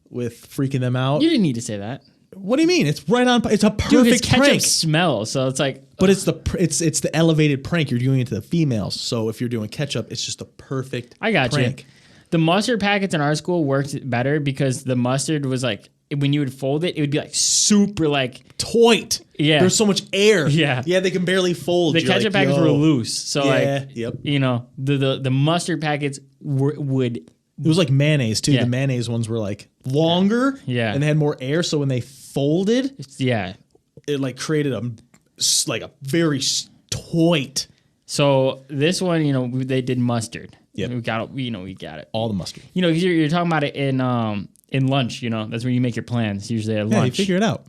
with freaking them out. You didn't need to say that. What do you mean? It's right on. It's a perfect Dude, ketchup prank. Smells, so it's like. But it's the elevated prank. You're doing it to the females. So if you're doing ketchup, it's just the perfect. I got prank. you. The mustard packets in our school worked better because the mustard was like, when you would fold it, it would be like super like taut. Yeah, there's so much air. Yeah, they can barely fold. The ketchup packets were loose, so yep. The mustard packets would. It was like mayonnaise too. Yeah. The mayonnaise ones were like longer. Yeah, and they had more air. So when they folded, it like created a very taut. So this one, they did mustard. Yeah, we got it. All the mustard. Because you're talking about it in lunch. That's where you make your plans. Usually at lunch. Yeah, you figure it out.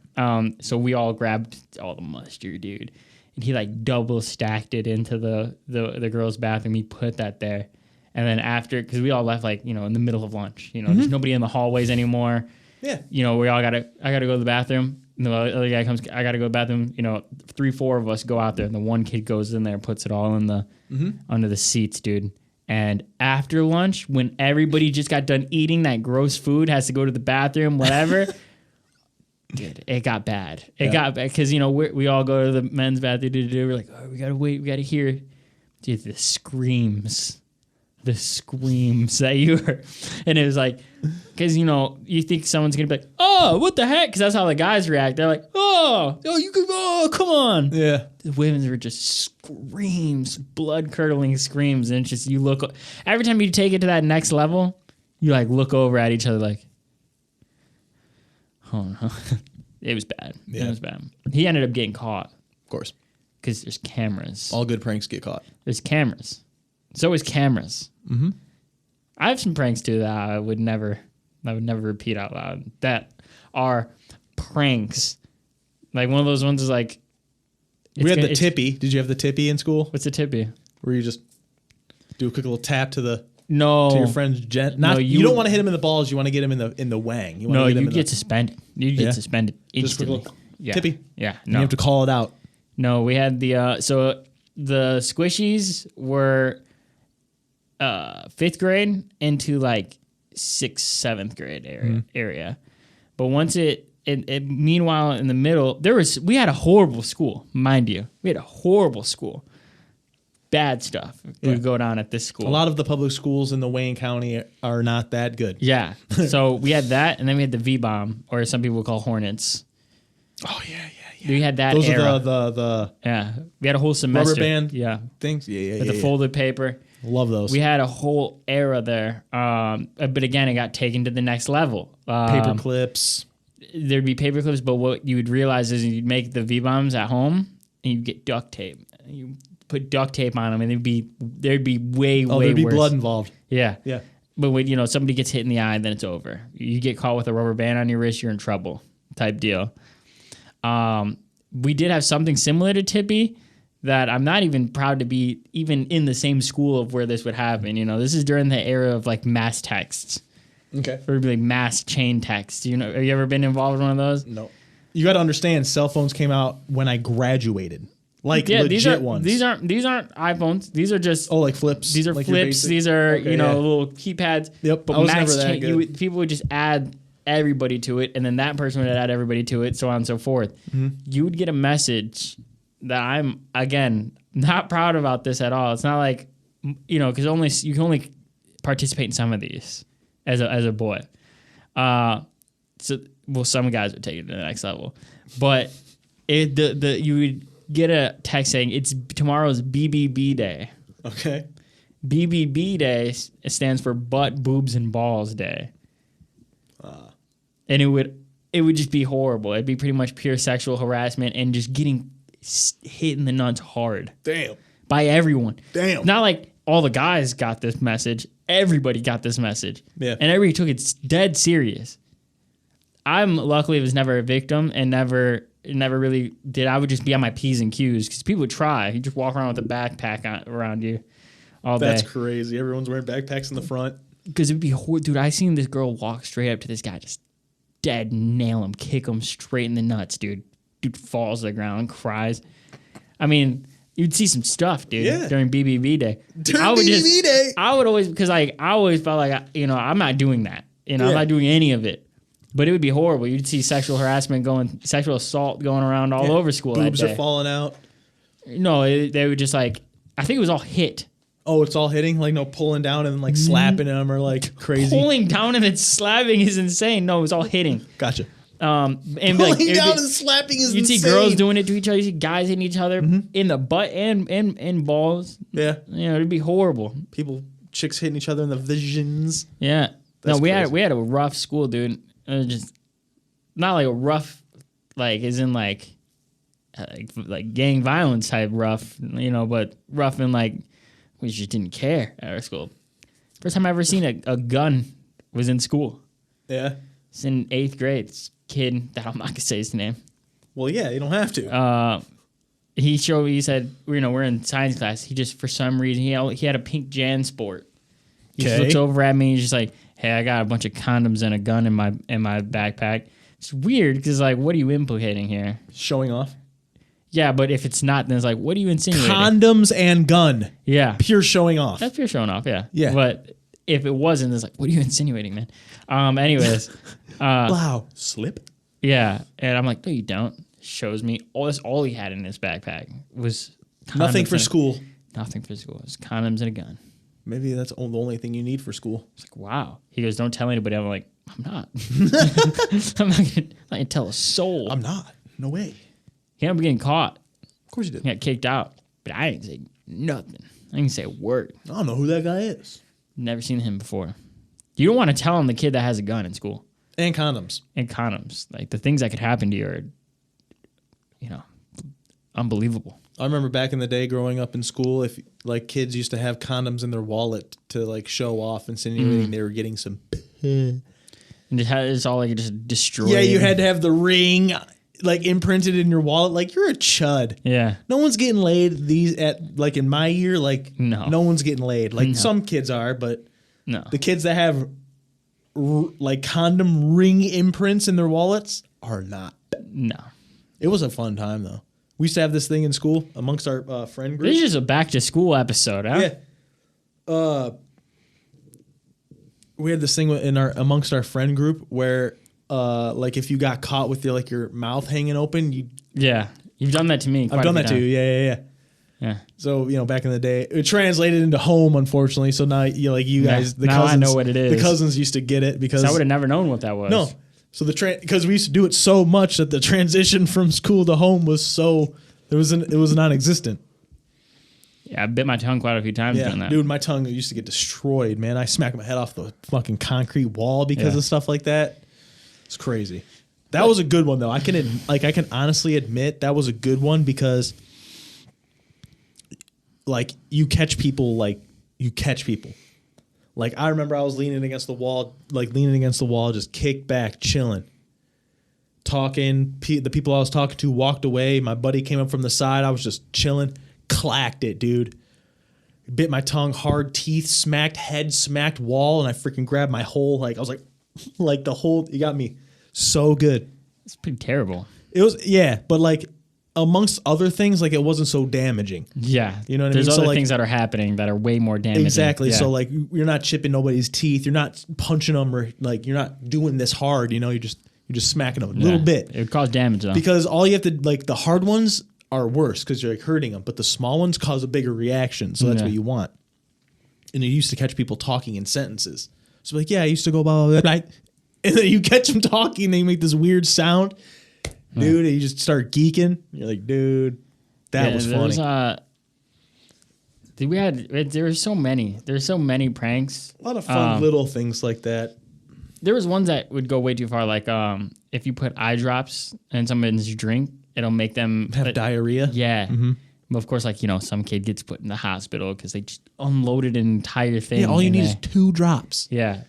So we all grabbed all the mustard, dude, and he like double stacked it into the girls' bathroom. He put that there, and then after, because we all left in the middle of lunch. There's nobody in the hallways anymore. Yeah. We all I gotta go to the bathroom. And the other guy comes, I gotta go to the bathroom. 3-4 of us go out there, and the one kid goes in there and puts it all in the under the seats, dude. And after lunch, when everybody just got done eating that gross food, has to go to the bathroom, whatever, dude, it got bad. It got bad because, we all go to the men's bathroom. We're like, oh, we got to wait. We got to hear. Dude, the screams that you heard. And it was like, because, you think someone's going to be like, oh, what the heck? Because that's how the guys react. They're like, come on. Yeah. The women's were just screams, blood-curdling screams. And it's just, you look, every time you take it to that next level, you like look over at each other like, oh no. It was bad. Yeah. It was bad. He ended up getting caught. Of course. Because there's cameras. All good pranks get caught. There's cameras. So is cameras. Mm-hmm. I have some pranks too that I would never repeat out loud. That are pranks. Like one of those ones is like. We had the tippy. Did you have the tippy in school? What's a tippy? Where you just do a quick little tap to your friend's gent. You don't want to hit him in the balls. You want to get him in the wang. You get suspended. You get suspended instantly. Tippy. Yeah. No. You have to call it out. No, we had the the squishies were 5th grade into like 6th, 7th grade area. But once it meanwhile in the middle, we had a horrible school, mind you. We had a horrible school. Bad stuff would go down at this school. A lot of the public schools in the Wayne County are not that good. Yeah. So we had that, and then we had the V-bomb, or some people call Hornets. Oh, yeah. We had that Those era. are the yeah. We had a whole semester. Rubber band things. Yeah. With the folded paper. Love those. We had a whole era there. But again, it got taken to the next level. Paper clips. There'd be paper clips, but what you would realize is you'd make the V-bombs at home, and you'd get duct tape. You put duct tape on them, and there'd be way worse. There'd be blood involved. Yeah. Yeah. But when somebody gets hit in the eye, then it's over. You get caught with a rubber band on your wrist, you're in trouble type deal. We did have something similar to Tippy that I'm not even proud to be even in the same school of where this would happen. You know, this is during the era of like mass texts. Okay. Or like mass chain text. You know, have you ever been involved in one of those? No. You got to understand, cell phones came out when I graduated. Like legit ones. These aren't iPhones. These are just like flips. These are like flips. These are little keypads. Yep. But I was mass never that chain, good. people would just add everybody to it, and then that person would add everybody to it, so on and so forth. Mm-hmm. You would get a message that I'm again not proud about this at all. It's not like because you can only participate in some of these as a boy. Some guys would take it to the next level, but you would get a text saying it's tomorrow's BBB day. Okay. BBB day stands for butt, boobs, and balls day. And it would just be horrible. It'd be pretty much pure sexual harassment and just getting hit in the nuts hard. Damn. By everyone. Damn. Not like all the guys got this message. Everybody got this message. Yeah. And everybody took it dead serious. Luckily was never a victim and never really did. I would just be on my P's and Q's because people would try. You just walk around with a backpack around you all day. That's crazy. Everyone's wearing backpacks in the front. Because it'd be horrible. Dude, I seen this girl walk straight up to this guy, just dead nail him, kick him straight in the nuts, dude. Dude falls to the ground, cries. I mean, you'd see some stuff, dude, during BBB day. During BBB day? I would always, because I always felt like, I'm not doing that. I'm not doing any of it. But it would be horrible. You'd see sexual harassment sexual assault going around all over school that day. Boobs are falling out. No, they would just I think it was all hit. Oh, it's all hitting? Like, no pulling down and like slapping them or like crazy? Pulling down and then slapping is insane. No, it was all hitting. Gotcha. And pulling down and slapping is insane. You'd see girls doing it to each other. You see guys hitting each other in the butt and balls. Yeah. It'd be horrible. Chicks hitting each other in the visions. Yeah. We had a rough school, dude. It was just not like a rough, like as in like gang violence type rough, but rough in like we just didn't care at our school. First time I ever seen a gun was in school. Yeah. It's in 8th grade. This kid that I'm not gonna say his name. Well, yeah, you don't have to. He said, we're in science class. He just, for some reason, he had a pink JanSport. He just looks over at me and he's just like, hey, I got a bunch of condoms and a gun in my backpack. It's weird because, like, what are you implicating here? Showing off. Yeah, but if it's not, then it's like, what are you insinuating? Condoms and gun. Yeah. Pure showing off. That's pure showing off, yeah. Yeah. But if it wasn't, it's like, what are you insinuating, man? Anyways. Wow. Slip? Yeah. And I'm like, no, you don't. Shows me. All he had in his backpack was condoms. Nothing for school. Nothing for school. It was condoms and a gun. Maybe that's the only thing you need for school. It's like, wow. He goes, don't tell anybody. I'm like, I'm not. I'm not going to tell a soul. I'm not. No way. He ended up getting caught. Of course you did. He got kicked out. But I didn't say nothing. I didn't say a word. I don't know who that guy is. Never seen him before. You don't want to tell him the kid that has a gun in school. And condoms. And condoms. Like, the things that could happen to you are, unbelievable. I remember back in the day growing up in school, if like kids used to have condoms in their wallet to like show off, insinuating they were getting some. And it's all like just destroyed. Yeah, you had to have the ring like imprinted in your wallet. Like, you're a chud. Yeah. No one's getting laid in my year. Like, no one's getting laid. Like, some kids are, but no. The kids that have like condom ring imprints in their wallets are not. No. It was a fun time though. We used to have this thing in school amongst our friend group. This is just a back to school episode, huh? Yeah. We had this thing amongst our friend group where, like, if you got caught with your mouth hanging open, yeah, you've done that to me. I've done that too. Yeah. So back in the day, it translated into home, unfortunately. So now you guys, the now cousins, I know what it is. The cousins used to get it because I would have never known what that was. No. So because we used to do it so much that the transition from school to home was it was non-existent. Yeah, I bit my tongue quite a few times doing that. Dude, my tongue used to get destroyed, man. I smacked my head off the fucking concrete wall because of stuff like that. It's crazy. That was a good one though. I can honestly admit that was a good one because like you catch people. Like, I remember I was leaning against the wall, just kicked back, chilling, talking. The people I was talking to walked away. My buddy came up from the side. I was just chilling. clacked it, dude. Bit my tongue hard, teeth smacked, head smacked wall, and I freaking grabbed my whole, like, I was like the whole, you got me so good. It's pretty terrible. It was, yeah, but like amongst other things, like it wasn't so damaging. Yeah. You know what I mean? There's other like, things that are happening that are way more damaging. Exactly. Yeah. So like you're not chipping nobody's teeth. You're not punching them or like you're not doing this hard. You know, you're just smacking them a little bit. It would cause damage though. Because all you have to, like the hard ones are worse because you're like hurting them, but the small ones cause a bigger reaction. So that's what you want. And you used to catch people talking in sentences. So like, yeah, I used to go blah, blah, blah, blah. And then you catch them talking and they make this weird sound. Dude, and you just start geeking. You're like, dude, that was funny. There were so many. There's so many pranks. A lot of fun little things like that. There was ones that would go way too far. Like if you put eye drops in someone's drink, it'll make them have diarrhea. Yeah. Mm-hmm. But of course, like, you know, some kid gets put in the hospital because they just unloaded an entire thing. Yeah, all you need is 2 drops. Yeah.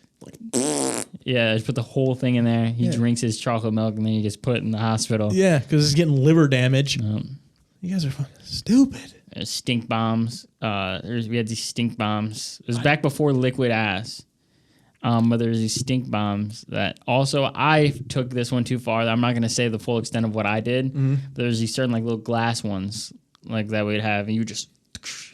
Yeah, just put the whole thing in there. He drinks his chocolate milk and then he gets put in the hospital. Yeah, because he's getting liver damage. You guys are fucking stupid. There's stink bombs. We had these stink bombs. It was back before liquid ass. But there's these stink bombs that also I took this one too far. I'm not going to say the full extent of what I did. Mm-hmm. But there's these certain like little glass ones like that we'd have, and you just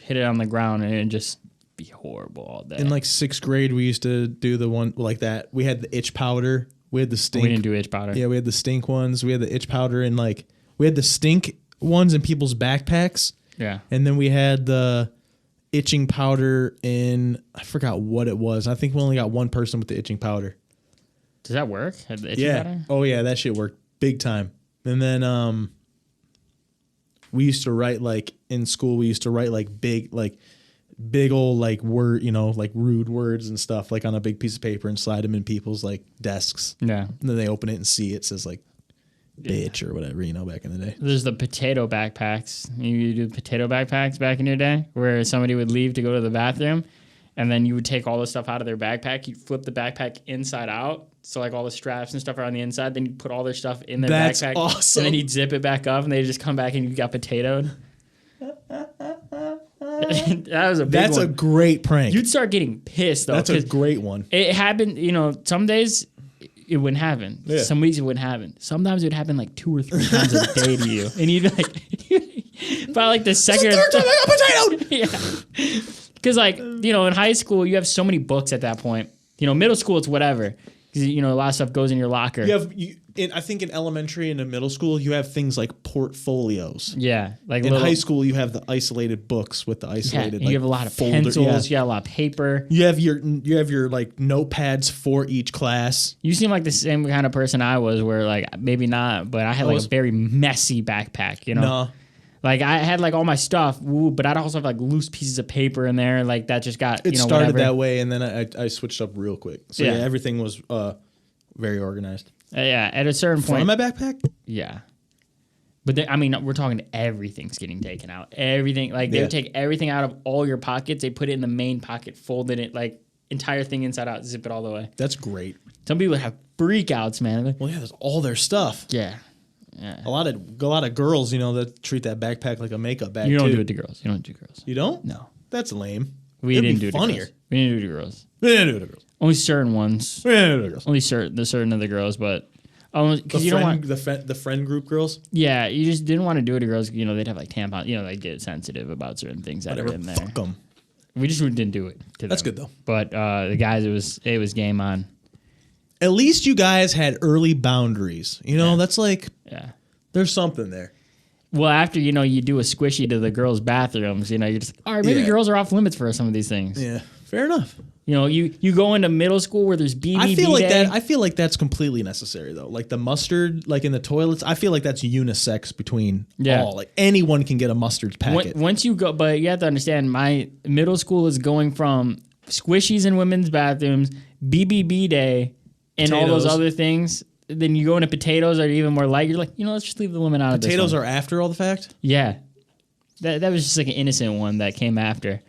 hit it on the ground and it'd just be horrible all day. In like 6th grade, we used to do the one like that. We had the itch powder. We had the stink. We didn't do itch powder. Yeah, we had the stink ones. We had the itch powder, and like we had the stink ones in people's backpacks. Yeah. And then we had the itching powder in, I forgot what it was. I think we only got one person with the itching powder. Does that work? Had the itching powder? Oh yeah, that shit worked big time. And then we used to write like in school. We used to write like big old like word, you know, like rude words and stuff like on a big piece of paper and slide them in people's like desks. Yeah. And then they open it and see it says like bitch or whatever, you know, back in the day. There's the potato backpacks. You do potato backpacks back in your day where somebody would leave to go to the bathroom and then you would take all the stuff out of their backpack. You flip the backpack inside out. So like all the straps and stuff are on the inside. Then you put all their stuff in their backpack. That's awesome. And then you zip it back up and they just come back and you got potatoed. That was a big one. That's a great prank. You'd start getting pissed though. That's a great one. It happened, you know, some days it wouldn't happen. Yeah. Some weeks it wouldn't happen. Sometimes it would happen like 2 or 3 times a day to you. And you'd be like, by like the second Third time I got potatoed. Yeah. Because like, you know, in high school, you have so many books at that point. You know, middle school, it's whatever. Because, you know, a lot of stuff goes in your locker. I think in elementary and in middle school, you have things like portforoles. Yeah. Like in high school, you have the isolated books with the isolated you like, have a lot of folder. pencils. You have a lot of paper. You have your like notepads for each class. You seem like the same kind of person I was where like, maybe not, but I had like a very messy backpack, you know? No. Like I had like all my stuff, but I'd also have like loose pieces of paper in there, like that just got. It started that way, and then I switched up real quick. So Yeah. everything was very organized. Yeah, at a certain point. From my backpack. Yeah, but I mean, we're talking everything's getting taken out. Everything, like they would take everything out of all your pockets. They put it in the main pocket, folded it like entire thing inside out, zip it all the way. That's great. Some people have freakouts, man. Well, yeah, that's all their stuff. Yeah. Yeah. A lot of girls, you know, that treat that backpack like a makeup bag. You don't too. do it to girls. You don't do girls. You don't? No. That's lame. We It'd didn't be do it funnier. to girls. We didn't do it to girls. We didn't do it to girls. Only certain ones. We didn't do it to girls. Only certain of the girls, but because you don't want the friend group girls. Yeah, you just didn't want to do it to girls. You know, they'd have like tampons. You know, they'd get sensitive about certain things that are in there. Fuck them. We just didn't do it to them. That's good though. But the guys, it was game on. At least you guys had early boundaries. You know, that's like there's something there. Well, after, you know, you do a squishy to the girls' bathrooms, you know, you're just, all right, maybe girls are off limits for some of these things. Yeah, fair enough. You know, you go into middle school where there's BBB I feel like that's completely necessary though. Like the mustard, like in the toilets, I feel like that's unisex between all. Like anyone can get a mustard packet. Once you go, but you have to understand, my middle school is going from squishies in women's bathrooms, BBB day, and all those other things. Then you go into potatoes are even more light. You're like, you know, let's just leave the women out of this. Potatoes are after all the fact? Yeah. That was just like an innocent one that came after.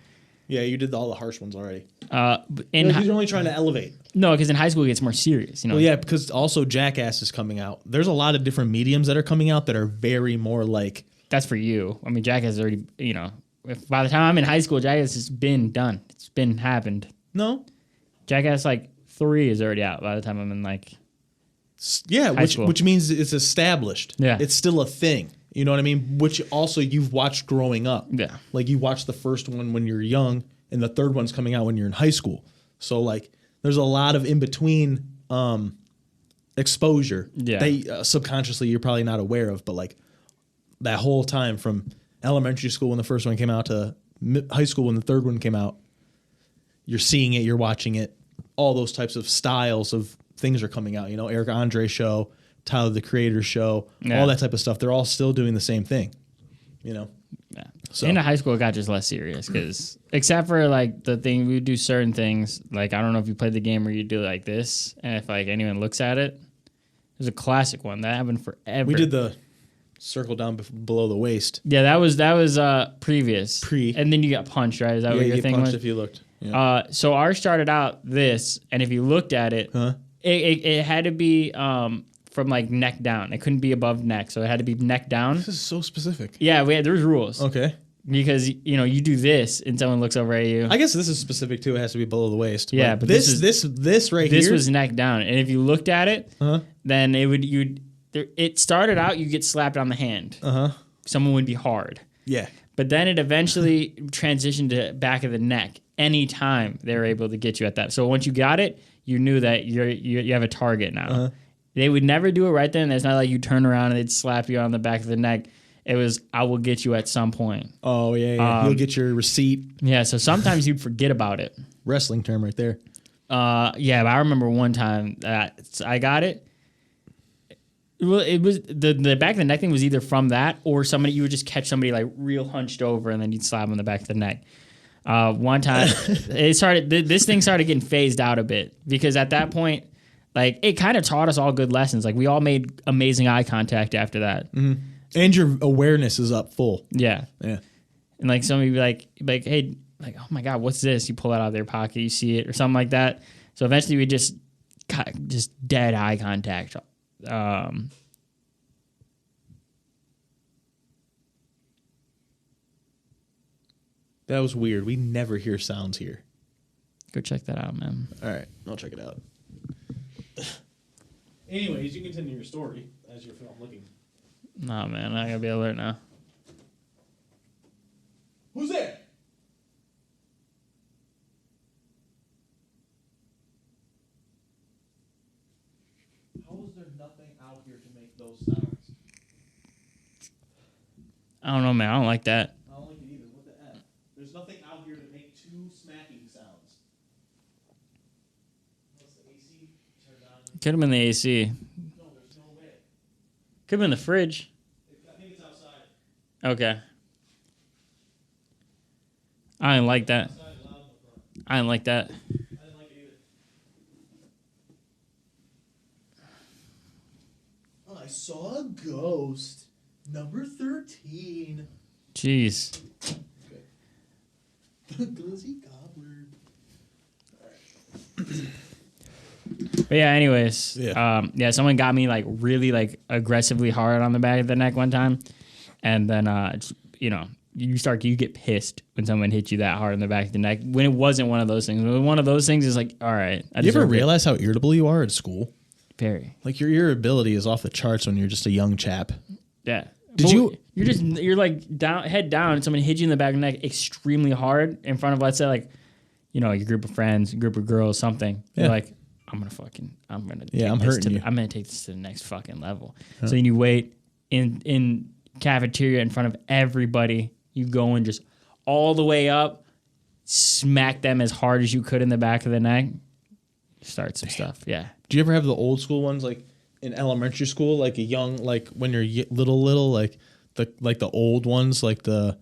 Yeah, you did all the harsh ones already. You're only trying to elevate. No, because in high school it gets more serious. You know. Well, yeah, because also Jackass is coming out. There's a lot of different mediums that are coming out that are very more like. That's for you. I mean, Jackass is already, you know, by the time I'm in high school, Jackass has been done. It's been happened. No. Jackass like 3 is already out by the time I'm in like which means it's established. Yeah. It's still a thing. You know what I mean? Which also you've watched growing up. Yeah. Like you watched the first one when you're young and the third one's coming out when you're in high school. So like there's a lot of in between exposure that subconsciously you're probably not aware of, but like that whole time from elementary school when the first one came out to high school when the third one came out, you're seeing it, you're watching it. All those types of styles of things are coming out. You know, Eric Andre show, Tyler the Creator show, all that type of stuff. They're all still doing the same thing. You know. Yeah. So in high school, it got just less serious because except for like the thing we would do certain things. Like I don't know if you played the game where you do like this, and if like anyone looks at it, there's a classic one that happened forever. We did the circle down below the waist. Yeah, that was previous. And then you got punched, right? Is that what your thing was? If you looked. Yeah. So ours started out this, and if you looked at it, it had to be from like neck down. It couldn't be above neck, so it had to be neck down. This is so specific. Yeah, there's rules. Okay. Because you know you do this, and someone looks over at you. I guess this is specific too. It has to be below the waist. Yeah, but this right here. This was neck down, and if you looked at it, then it started out you get slapped on the hand. Someone would be hard. Yeah. But then it eventually transitioned to back of the neck. Anytime they were able to get you at that. So once you got it, you knew that you have a target now. They would never do it right then. It's not like you turn around and they'd slap you on the back of the neck. It was, I will get you at some point. Oh, yeah. You'll get your receipt. Yeah, so sometimes you'd forget about it. Wrestling term right there. Yeah, but I remember one time that I got it. Well, it was the back of the neck thing was either from that or you would just catch somebody like real hunched over and then you'd slap them on the back of the neck. One time this thing started getting phased out a bit because at that point, like it kind of taught us all good lessons. Like we all made amazing eye contact after that. And your awareness is up full. Yeah. Yeah. And like somebody would be like, hey, like, oh my God, what's this? You pull it out of their pocket, you see it or something like that. So eventually we just dead eye contact. That was weird. We never hear sounds here. Go check that out, man. All right. I'll check it out. Anyways, you can continue your story as you're looking. Nah, man. I gotta be alert now. Who's there? How is there nothing out here to make those sounds? I don't know, man. I don't like that. I don't like it either. What the F? There's nothing out here to make two smacking sounds. What's the AC turned on? Could have been the AC. No, there's no way. Could have been the fridge. I think it's outside. Okay. I didn't like that. I didn't like that. I didn't like it either. I saw a ghost. Number 13. Jeez. Okay. Glizzy gobbler. But yeah, anyways. Yeah. Someone got me like really like aggressively hard on the back of the neck one time. And then you get pissed when someone hits you that hard on the back of the neck when it wasn't one of those things. When one of those things is like, all right. You ever realize how irritable you are at school? Very. Like your irritability is off the charts when you're just a young chap. Yeah. You're like head down and someone hits you in the back of the neck extremely hard in front of, let's say, like, your group of friends, group of girls, something. Yeah. You're like, I'm going to take this to the next fucking level. Huh. So then you wait in cafeteria in front of everybody. You go and just all the way up, smack them as hard as you could in the back of the neck. Start some stuff. Yeah. Do you ever have the old school ones like in elementary school, like a young, like when you're little, like the old ones, like the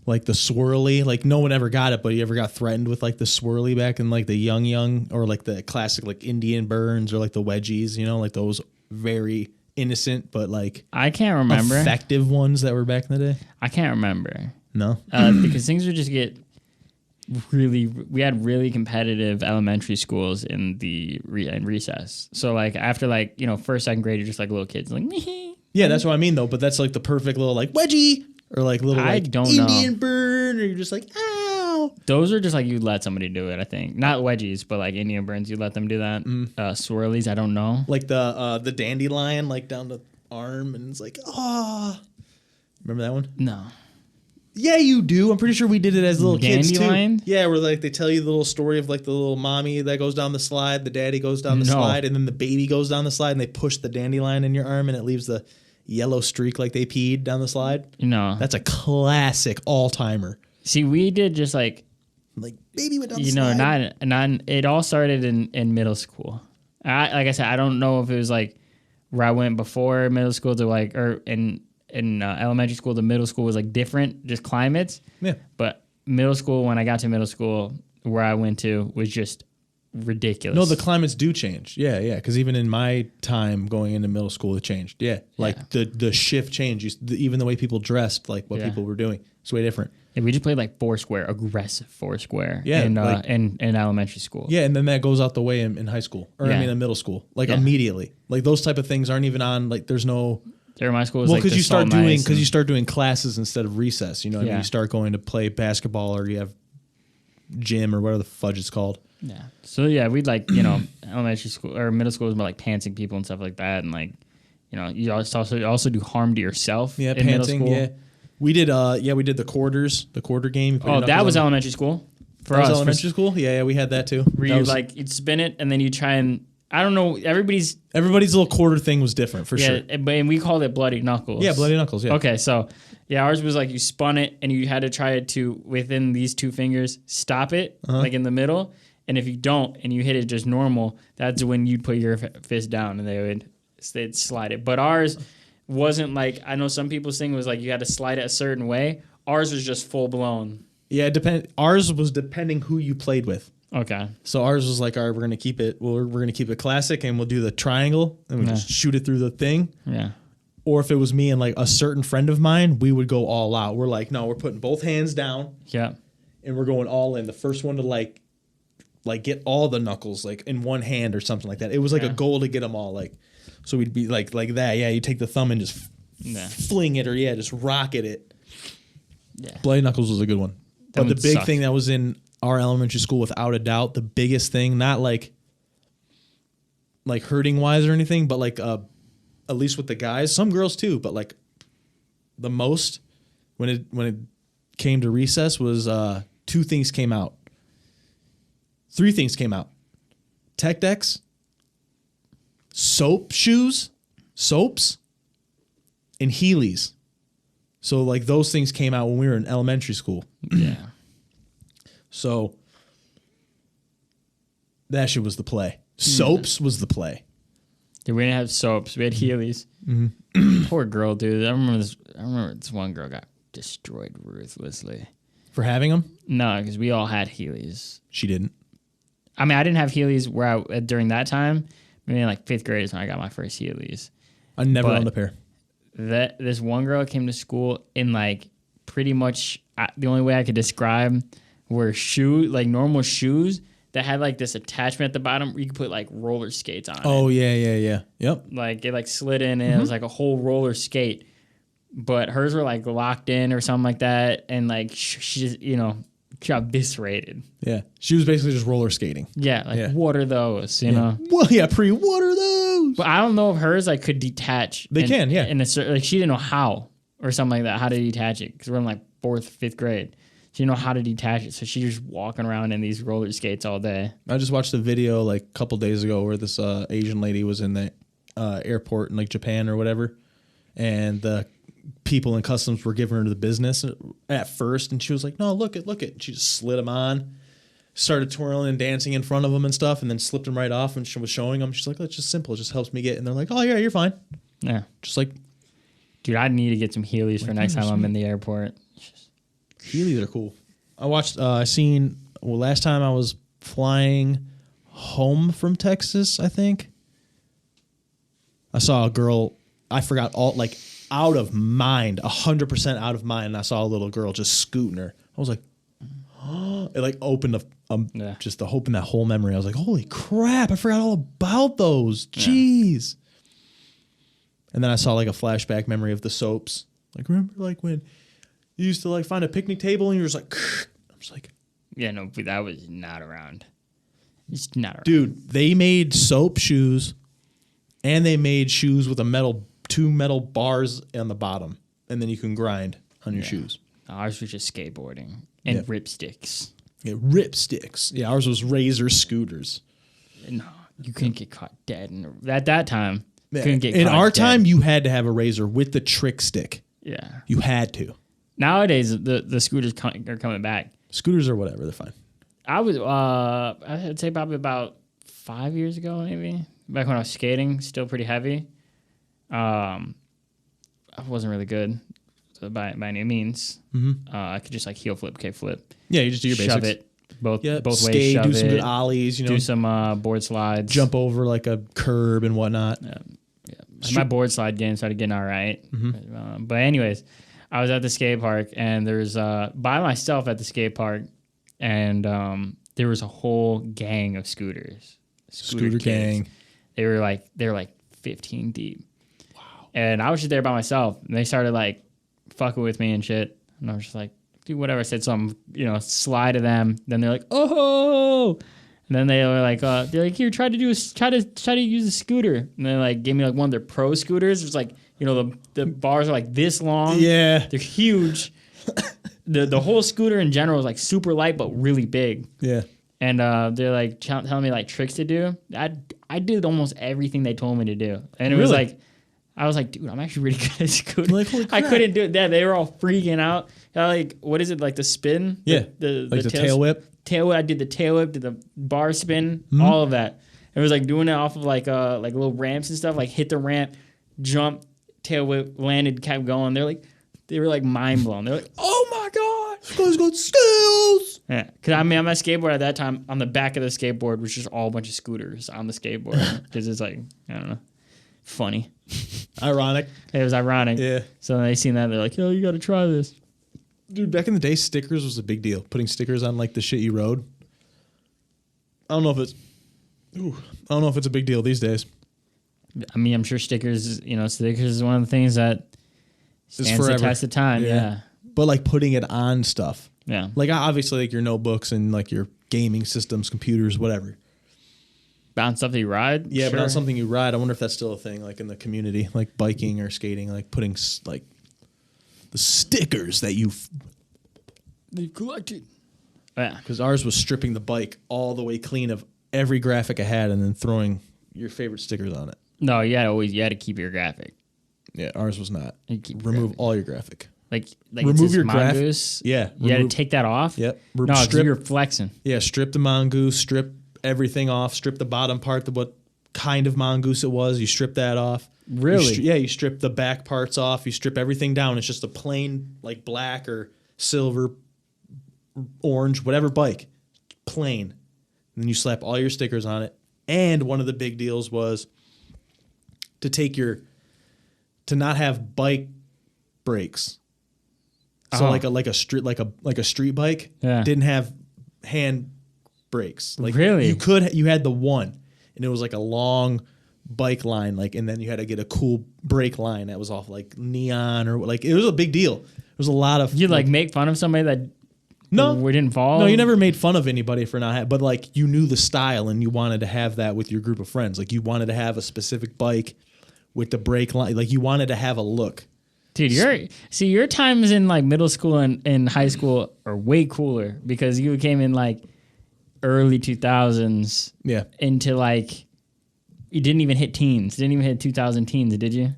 swirly, like no one ever got it, but you ever got threatened with like the swirly back in like the young, or like the classic like Indian burns or like the wedgies, like those very innocent but like I can't remember effective ones that were back in the day. I can't remember. No, because things would just get we had really competitive elementary schools in recess. So like after like first, second grade, you're just like little kids like yeah, that's what I mean though. But that's like the perfect little like wedgie or like little like Indian burn you're just like, ow. Those are just like you let somebody do it, I think. Not wedgies, but like Indian burns, you let them do that. Swirlies, I don't know. Like the dandelion, like down the arm, and it's like, ah. Remember that one? No. Yeah, you do. I'm pretty sure we did it as little kids too. Dandelion? Yeah, where like they tell you the little story of like the little mommy that goes down the slide, the daddy goes down the slide, and then the baby goes down the slide, and they push the dandelion in your arm, and it leaves the yellow streak like they peed down the slide. No. That's a classic all-timer. See, we did just like baby went down the slide. not it all started in middle school. Like I said, I don't know if it was like where I went before middle school to like, or in elementary school to middle school was like different, just climates. Yeah. But middle school, when I got to middle school, where I went to was just ridiculous. No, the climates do change. Yeah, yeah. Because even in my time going into middle school, it changed. Yeah, like the shift changed. Even the way people dressed, like what people were doing, it's way different. And we just played like Foursquare, aggressive Foursquare. Yeah, in elementary school. Yeah, and then that goes out the way in high school, or I mean in middle school, like immediately. Like those type of things aren't even on. Like there's no. There, my school was well, like because you start doing classes instead of recess. You know, what I mean, you start going to play basketball, or you have gym or whatever the fudge it's called. Yeah. So yeah, we'd like elementary school or middle school was more like pantsing people and stuff like that, and like you also do harm to yourself. Yeah, in pantsing. Middle school. Yeah, we did. We did the quarter game. Oh, that was elementary school. For us, elementary school. Yeah, we had that too. Where you like you'd spin it and then you try and. I don't know. Everybody's little quarter thing was different for sure. Yeah, and we called it bloody knuckles. Yeah, bloody knuckles. Yeah. Okay, so ours was like you spun it and you had to try it to within these two fingers stop it like in the middle, and if you don't and you hit it just normal, that's when you'd put your fist down and they'd slide it. But ours wasn't like I know some people's thing was like you had to slide it a certain way. Ours was just full blown. Yeah, ours was depending who you played with. Okay. So ours was like, all right, we're gonna keep it. We're gonna keep it classic, and we'll do the triangle, and we just shoot it through the thing. Yeah. Or if it was me and like a certain friend of mine, we would go all out. We're like, no, we're putting both hands down. Yeah. And we're going all in. The first one to like get all the knuckles like in one hand or something like that. It was like a goal to get them all like. So we'd be like that. Yeah, you take the thumb and just fling it, or just rocket it. Yeah. Bloody knuckles was a good one. But the big thing that was in our elementary school, without a doubt, the biggest thing, not like hurting wise or anything, but like at least with the guys, some girls too, but like the most when it came to recess was 2 things came out. 3 things came out. Tech decks, soaps, and Heelys. So like those things came out when we were in elementary school. Yeah. So that shit was the play. Soaps was the play. Yeah, we didn't have soaps. We had Heelys. Mm-hmm. Poor girl, dude. I remember this one girl got destroyed ruthlessly. For having them? No, because we all had Heelys. She didn't. I mean, I didn't have Heelys during that time. Maybe in like 5th grade is when I got my first Heelys. I never owned a pair. This one girl came to school in like pretty much the only way I could describe were normal shoes that had like this attachment at the bottom where you could put like roller skates on. Oh, yeah. Yep. Like it like slid in and it was like a whole roller skate. But hers were like locked in or something like that. And like she just, she got eviscerated. Yeah. She was basically just roller skating. Yeah. What are those, you know? Well, yeah, what are those? But I don't know if hers like could detach. They can, yeah. In a certain, like she didn't know how or something like that, how to detach it. Because we're in like 4th, 5th grade. She didn't know how to detach it, so she's just walking around in these roller skates all day. I just watched a video like a couple days ago where this Asian lady was in the airport in like Japan or whatever, and the people in customs were giving her the business at first, and she was like, "No, look it." And she just slid them on, started twirling and dancing in front of them and stuff, and then slipped them right off. And she was showing them. She's like, "It's just simple. It just helps me get." And they're like, "Oh yeah, you're fine." Yeah, just like, dude, I need to get some Heelys for next time I'm in the airport. Heelys are cool. Last time I was flying home from Texas, I think, I saw a girl, I forgot out of mind, 100% out of mind, and I saw a little girl just scooting her. I was like, oh, it like opened just to open that whole memory. I was like, holy crap, I forgot all about those. Jeez. Yeah. And then I saw like a flashback memory of the soaps. Like, remember like when You used to like find a picnic table and you're just like, I'm just like, Yeah, no, but that was not around. It's not around. dude, they made soap shoes and they made shoes with two metal bars on the bottom. And then you can grind on your shoes. Ours was just skateboarding and ripsticks. Yeah, ripsticks. Yeah, ours was razor scooters. No, you couldn't get caught dead. At that time, Yeah. couldn't get in caught our dead. time, you had to have a razor with the trick stick. Yeah. You had to. Nowadays, the scooters are coming back. Scooters or whatever, they're fine. I'd say probably about 5 years ago, maybe. Back when I was skating, still pretty heavy. I wasn't really good by any means. Mm-hmm. I could just like heel flip, kick flip. Yeah, you just do your shove basics. it both ways. Skate, Shove do some it, good ollies, do some board slides. jump over like a curb and whatnot. Yeah. My board slide game started getting all right. But anyways, I was at the skate park and there's by myself at the skate park, and there was a whole gang of scooters. Scooter gang. They were like 15 deep. Wow. And I was just there by myself, and they started like fucking with me and shit. And I was just like, dude, whatever. I said something, sly to them. Then they're like, oh. And then they were like, here, try to use a scooter. And they like gave me like one of their pro scooters. It's like, the bars are like this long. Yeah. They're huge. The whole scooter in general is like super light but really big. Yeah. And they're like telling me like tricks to do. I did almost everything they told me to do. And it was like, I was like, dude, I'm actually really good at scooting. Like, holy crap. I couldn't do it. Yeah, they were all freaking out. Like, what is it? Like the spin? Yeah. The tail whip. Tail whip. I did the tail whip, did the bar spin, all of that. It was like doing it off of like little ramps and stuff. Like hit the ramp, jump, tail whip, landed, kept going. They were like mind blown. They're like, oh my god, This guy's got skills. yeah. Because I mean, on my skateboard at that time, on the back of the skateboard was just all a bunch of scooters on the skateboard. Because it's like, I don't know, funny. Ironic. It was ironic. Yeah. So they seen that, they're like, yo, you got to try this. Dude, back in the day, stickers was a big deal. Putting stickers on like the shit you rode. I don't know if it's a big deal these days. I mean, I'm sure stickers is one of the things that stands the forever. test of time. Yeah. But like putting it on stuff. Yeah. Like obviously like your notebooks and like your gaming systems, computers, whatever. On stuff that you ride? Yeah, sure. but on something you ride. I wonder if that's still a thing like in the community, like biking or skating, like putting like the stickers that you've collected. Yeah. Because ours was stripping the bike all the way clean of every graphic I had and then throwing your favorite stickers on it. No, you had to keep your graphic. Yeah, ours was not. You keep your Remove graphic. all your graphic. Like remove your mongoose. Yeah. You had to take that off? Yep. No, because you're flexing. Yeah, strip the mongoose, strip everything off, strip the bottom part, what kind of mongoose it was. You strip that off. Really? You strip the back parts off. You strip everything down. It's just a plain, like black or silver, orange, whatever bike. Plain. And then you slap all your stickers on it. And one of the big deals was to not have bike brakes. So like a street bike didn't have hand brakes. Like really? You had the one, and it was like a long bike line, like, and then you had to get a cool brake line that was off like neon or like it was a big deal. There was a lot of you like make fun of somebody that we didn't follow. No, you never made fun of anybody for not having, but like you knew the style and you wanted to have that with your group of friends. Like you wanted to have a specific bike with the brake line. Like you wanted to have a look. Dude, your times in like middle school and high school are way cooler because you came in like early 2000s. Yeah. Into like, you didn't even hit teens. Didn't even hit 2000 teens, did you?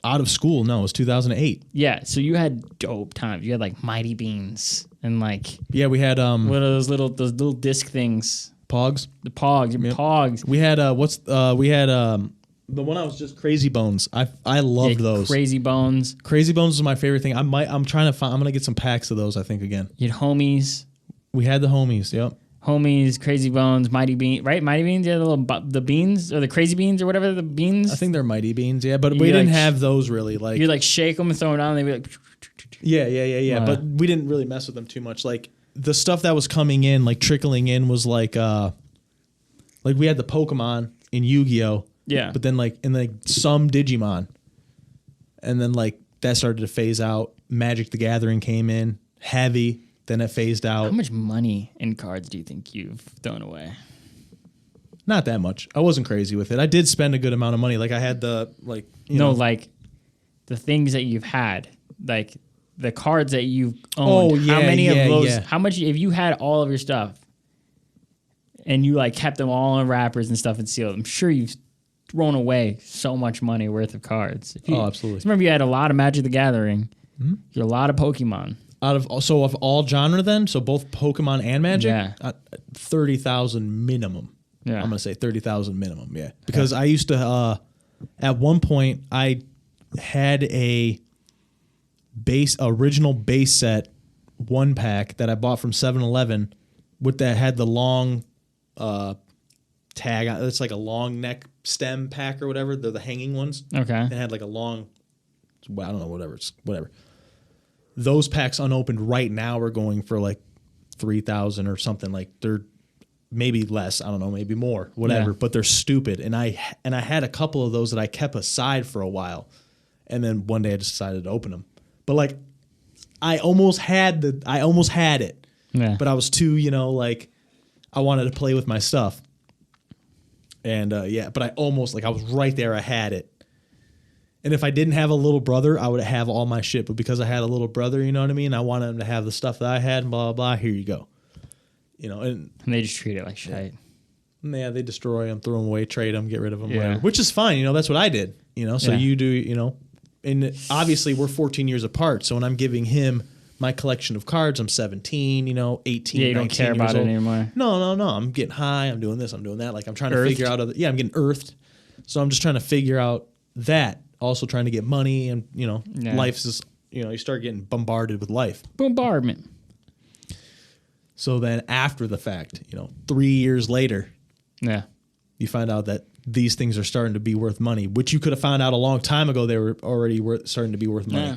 Out of school, no, it was 2008. Yeah, so you had dope times. You had like Mighty Beans and like we had what are those little disc things? Pogs. The Pogs, Yep. Pogs. We had the one I was just Crazy Bones. I loved those. Crazy Bones. Crazy Bones was my favorite thing. I'm gonna get some packs of those, I think, again. You had Homies. We had the Homies, yep. Homies, Crazy Bones, Mighty Beans, right? Mighty Beans, yeah, the beans or the Crazy Beans or whatever the beans. I think they're Mighty Beans, yeah, but we didn't have those really. Like you like shake them and throw them down, and they'd be like, yeah. But we didn't really mess with them too much. Like the stuff that was coming in, like trickling in, was like we had the Pokemon in Yu-Gi-Oh. Yeah. But then like some Digimon, and then like that started to phase out. Magic the Gathering came in heavy. Then it phased out. How much money in cards do you think you've thrown away? Not that much. I wasn't crazy with it. I did spend a good amount of money. Like I had the like the things that you've had, like the cards that you've owned. Oh yeah, how many of those? Yeah. How much? If you had all of your stuff and you like kept them all in wrappers and stuff and sealed, I'm sure you've thrown away so much money worth of cards. Absolutely. Remember, you had a lot of Magic the Gathering. Mm-hmm. You had a lot of Pokemon. Of all genre, then, so both Pokemon and Magic, Yeah. 30,000 minimum. Yeah. I'm gonna say 30,000 minimum. Yeah, because I used to. At one point, I had a original base set 1-pack that I bought from 7-Eleven with that had the long tag. It's like a long neck stem pack or whatever. They're the hanging ones. Okay. It had like a long, I don't know, whatever. Those packs unopened right now are going for like 3,000 or something. Like they're maybe less. I don't know, maybe more, whatever. Yeah. But they're stupid. And I had a couple of those that I kept aside for a while, and then one day I just decided to open them. But like, I almost had it. Yeah. But I was too, like, I wanted to play with my stuff. And but I almost, like, I was right there. I had it. And if I didn't have a little brother, I would have all my shit. But because I had a little brother, you know what I mean? I wanted him to have the stuff that I had, and blah, blah, blah. Here you go. And they just treat it like shit. Yeah, they destroy them, throw them away, trade them, get rid of them, Yeah. whatever. Which is fine. That's what I did. So you do, and obviously we're 14 years apart. So when I'm giving him my collection of cards, I'm 17, 18, Yeah, you don't 19 care years about it old. anymore. No. I'm getting high. I'm doing this. I'm doing that. Like I'm trying to figure out I'm getting earthed. So I'm just trying to figure out that. Also trying to get money and, life's just, you start getting bombarded with life. Bombardment. So then after the fact, 3 years later, Yeah. you find out that these things are starting to be worth money, which you could have found out a long time ago. They were already starting to be worth money. Yeah.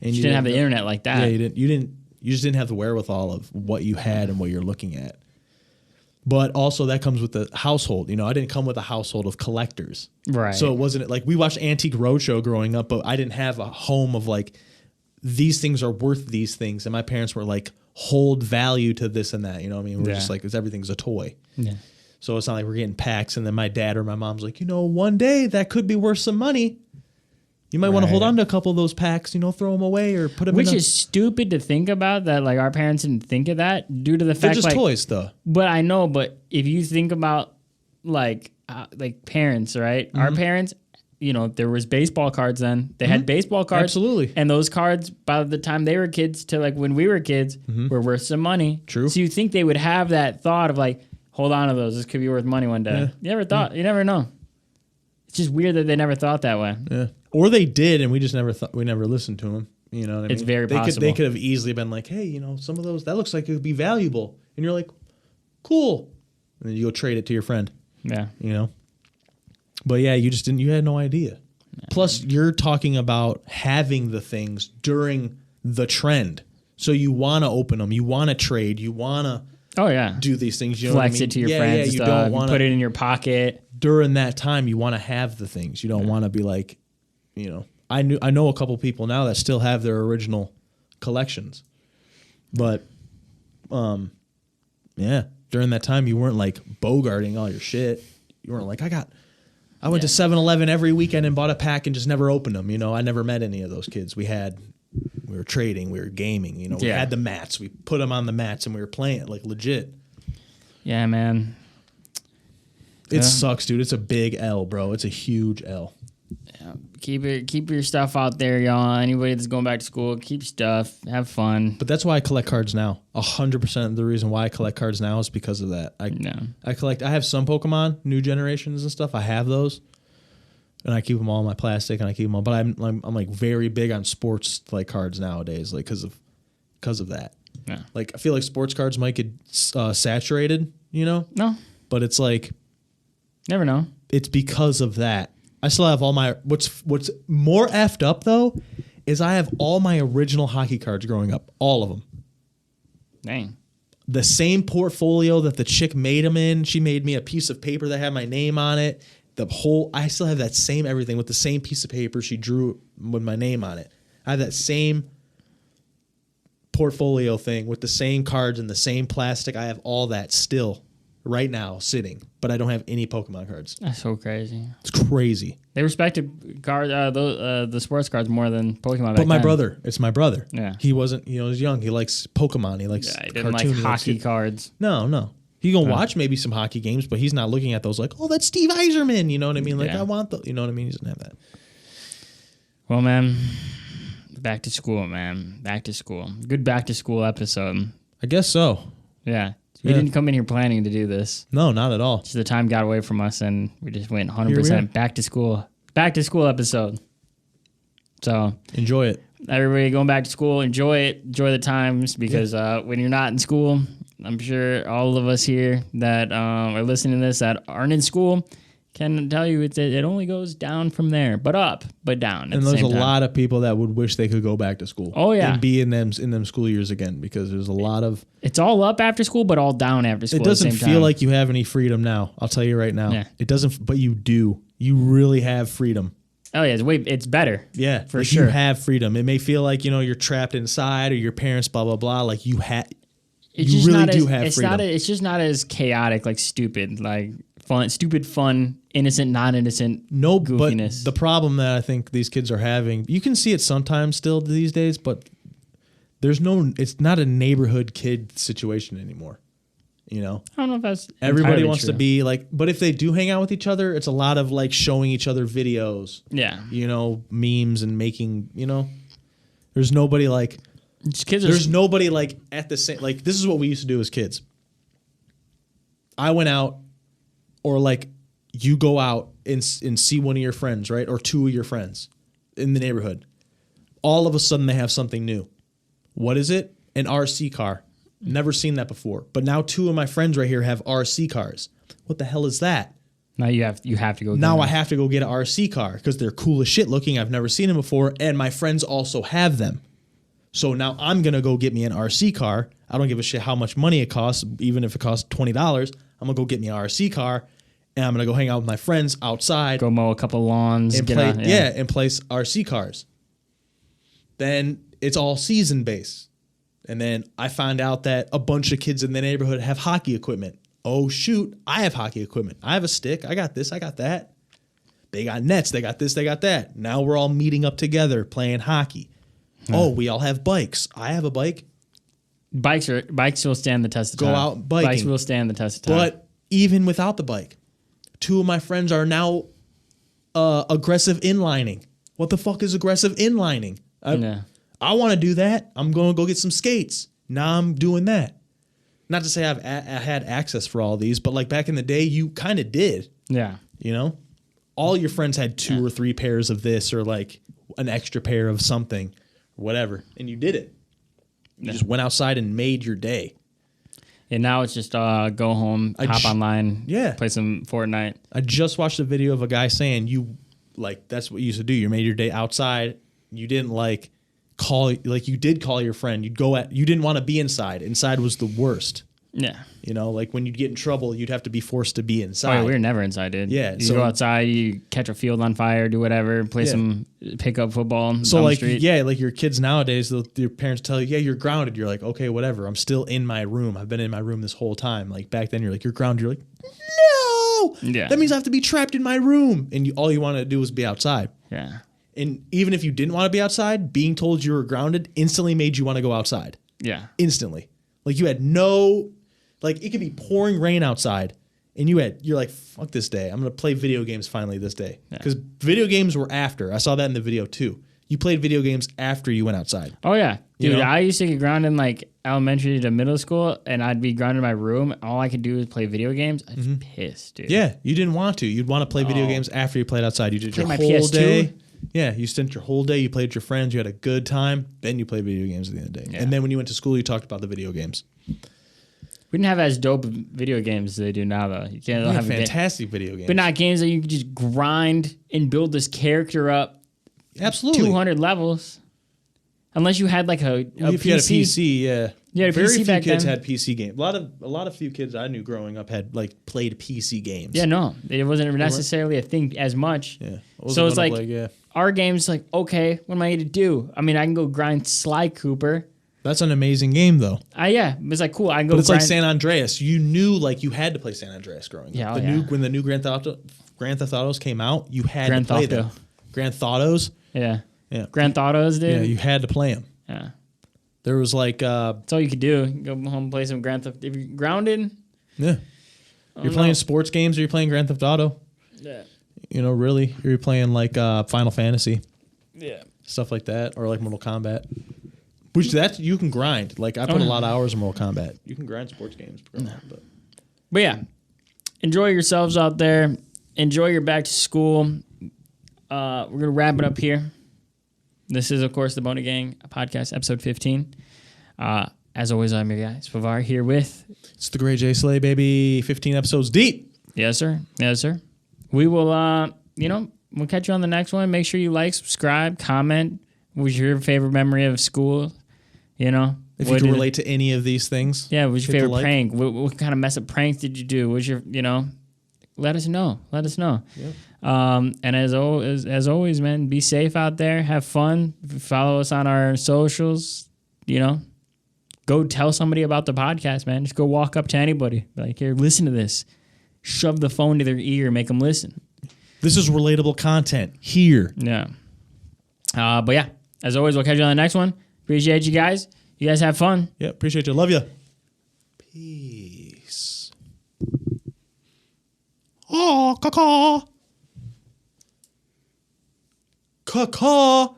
And you didn't have the internet like that. Yeah, you just didn't have the wherewithal of what you had and what you're looking at. But also that comes with the household. I didn't come with a household of collectors. Right. So it wasn't like we watched Antique Roadshow growing up, but I didn't have a home of like, these things are worth these things. And my parents were like, hold value to this and that. You know what I mean? We're just like, everything's a toy. Yeah. So it's not like we're getting packs. And then my dad or my mom's like, one day that could be worth some money. You might want to hold on to a couple of those packs, throw them away or put them Which is stupid to think about that, like, our parents didn't think of that due to the fact, they're just like, toys, though. But I know, but if you think about, like parents, right? Mm-hmm. Our parents, there was baseball cards then. They had baseball cards. Absolutely. And those cards, by the time they were kids to, like, when we were kids, were worth some money. True. So you think they would have that thought of, like, hold on to those. This could be worth money one day. Yeah. You never thought. You never know. It's just weird that they never thought that way. Yeah. Or they did, and we just never thought. We never listened to them. You know what I mean? It's very possible. They could have easily been like, hey, some of those, that looks like it would be valuable. And you're like, cool. And then you go trade it to your friend. Yeah. But yeah, you just didn't, you had no idea. Yeah. Plus, you're talking about having the things during the trend. So you want to open them. You want to trade. You want to do these things. You know Flex what I mean? it to your friends and you stuff. don't want to put it in your pocket. During that time, you want to have the things. You don't want to be like, I know a couple people now that still have their original collections. But, during that time, you weren't like bogarting all your shit. You weren't like, I went to 7-Eleven every weekend and bought a pack and just never opened them. I never met any of those kids. We were trading, we were gaming, we had the mats. We put them on the mats and we were playing it like legit. Yeah, man. It sucks, dude. It's a big L, bro. It's a huge L. Yeah. Keep your stuff out there, y'all. Anybody that's going back to school, keep stuff. Have fun. But that's why I collect cards now. 100% of the reason why I collect cards now is because of that. I have some Pokemon, new generations and stuff. I have those. And I keep them all in my plastic and I keep them all. But I'm like very big on sports like cards nowadays, like because of that. Yeah. Like I feel like sports cards might get saturated, No. But it's like, never know. It's because of that. I still have all my what's more effed up though is I have all my original hockey cards growing up, all of them. Dang. The same portfolio that the chick made them in. She made me a piece of paper that had my name on it. I still have that same everything with the same piece of paper she drew with my name on it. I have that same portfolio thing with the same cards and the same plastic. I have all that still right now sitting, but I don't have any Pokemon cards. That's so crazy. It's crazy. They respected the sports cards more than Pokemon. But my brother, it's my brother. Yeah. He wasn't, he's young. He likes Pokemon. He likes He didn't cartoon. like hockey cards. No. He gonna watch maybe some hockey games, but he's not looking at those like, oh, that's Steve Yzerman. You know what I mean? Like, I want the, you know what I mean? He doesn't have that. Well, man, back to school, man. Back to school. Good back to school episode. I guess so. Yeah. We didn't come in here planning to do this. No, not at all. Just the time got away from us, and we just went 100% back to school. Back to school episode. So enjoy it. Everybody going back to school, enjoy it. Enjoy the times, because when you're not in school, I'm sure all of us here that are listening to this that aren't in school can tell you it only goes down from there, but up, but down. And there's a lot of people that would wish they could go back to school. Oh yeah, and be in them school years again, because there's a lot of. It's all up after school, but all down after school. It doesn't feel like you have any freedom now. I'll tell you right now. Yeah. It doesn't, but you do. You really have freedom. Oh yeah, it's better. Yeah, for sure. You have freedom. It may feel like you're trapped inside, or your parents, blah blah blah. Like you have. You really do have freedom. It's just not as chaotic, like stupid, like fun, innocent, non-innocent goofiness. But the problem that I think these kids are having, you can see it sometimes still these days, but it's not a neighborhood kid situation anymore. I don't know if that's everybody wants true. to be like, but if they do hang out with each other, it's a lot of like showing each other videos. Yeah. Memes and making, there's nobody like, there's nobody like at the same, like this is what we used to do as kids. I went out, or like you go out and see one of your friends, right? Or two of your friends in the neighborhood. All of a sudden they have something new. What is it? An RC car. Never seen that before. But now two of my friends right here have RC cars. What the hell is that? Now you have to go. Now I have to go get an RC car because they're cool as shit looking. I've never seen them before, and my friends also have them. So now I'm gonna go get me an RC car. I don't give a shit how much money it costs, even if it costs $20. I'm gonna go get me an RC car, and I'm gonna go hang out with my friends outside. Go mow a couple lawns. And play, and place RC cars. Then it's all season based. And then I found out that a bunch of kids in the neighborhood have hockey equipment. Oh, shoot, I have hockey equipment. I have a stick. I got this. I got that. They got nets. They got this. They got that. Now we're all meeting up together playing hockey. Oh, we all have bikes. I have a bike. Bikes will stand the test of time. Go out biking. Bikes will stand the test of time. But even without the bike, two of my friends are now aggressive inlining. What the fuck is aggressive inlining? I want to do that. I'm going to go get some skates. Now I'm doing that. Not to say I had access for all these, but like back in the day, you kind of did. Yeah. All your friends had two or three pairs of this, or like an extra pair of something, whatever. And you did it. You just went outside and made your day. And now it's just go home, hop online, play some Fortnite. I just watched a video of a guy saying that's what you used to do. You made your day outside. You didn't you did call your friend. You didn't want to be inside. Inside was the worst. Yeah. Like when you'd get in trouble, you'd have to be forced to be inside. Oh, yeah, we were never inside, dude. Yeah. You go outside, you catch a field on fire, do whatever, play some pickup football down the street. Like your kids nowadays, your parents tell you, you're grounded. You're like, okay, whatever. I'm still in my room. I've been in my room this whole time. Like back then, you're like, you're grounded. You're like, no. Yeah. That means I have to be trapped in my room. And all you want to do is be outside. Yeah. And even if you didn't want to be outside, being told you were grounded instantly made you want to go outside. Yeah. Instantly. Like you had it could be pouring rain outside and you're like, fuck this day. I'm going to play video games finally this day. Because video games were after. I saw that in the video too. You played video games after you went outside. Oh, yeah. Dude, I used to get grounded in like elementary to middle school, and I'd be grounded in my room. All I could do was play video games. I was pissed, dude. Yeah, you didn't want to. You'd want to play video games after you played outside. You did your whole PS2. day. Yeah, you spent your whole day. You played with your friends. You had a good time. Then you played video games at the end of the day. Yeah. And then when you went to school, you talked about the video games. We didn't have as dope video games as they do now, though. You can't have fantastic video games, but not games that you can just grind and build this character up. Absolutely, 200 levels. Unless you had like a if PC. You had a PC, yeah. Yeah, very PC few kids had PC games. A lot of few kids I knew growing up had played PC games. Yeah, no, it wasn't necessarily a thing as much. Yeah, so it's like our game's like, okay, what am I going to do? I mean, I can go grind Sly Cooper. That's an amazing game, though. Yeah, it's like cool. I can go. But it's grind. like San Andreas. You knew like you had to play San Andreas growing Yeah, up. When the new Grand Theft Autos came out, you had to play them. Grand Theft Autos. Yeah. Yeah. Grand Theft Autos, dude. Yeah, you had to play them. Yeah. There was like that's all you could do. Go home and play some Grand Theft. If you're grounded. Yeah. You're playing sports games or you're playing Grand Theft Auto. Yeah. You know, really, you're playing like Final Fantasy. Yeah. Stuff like that, or like Mortal Kombat. Which that you can grind. Like I put a lot of hours in Mortal Kombat. You can grind sports games. But yeah, enjoy yourselves out there. Enjoy your back to school. We're gonna wrap it up here. This is, of course, the Boney Gang podcast, episode 15. As always, I'm your guy, Spavari, here with... It's the great Jslay, baby. 15 episodes deep. Yes, sir. Yes, sir. We will, we'll catch you on the next one. Make sure you like, subscribe, comment. What's your favorite memory of school? You know? If you can relate to any of these things. Yeah, what's your favorite prank? What kind of mess up pranks did you do? What's your, let us know. Let us know. Yep. And as always, man, be safe out there. Have fun. Follow us on our socials. Go tell somebody about the podcast, man. Just go walk up to anybody. Be like, here, listen to this. Shove the phone to their ear. Make them listen. This is relatable content here. Yeah. But yeah, as always, we'll catch you on the next one. Appreciate you guys. You guys have fun. Yeah, appreciate you. Love you. Peace. Oh, caw-caw. Caw-caw.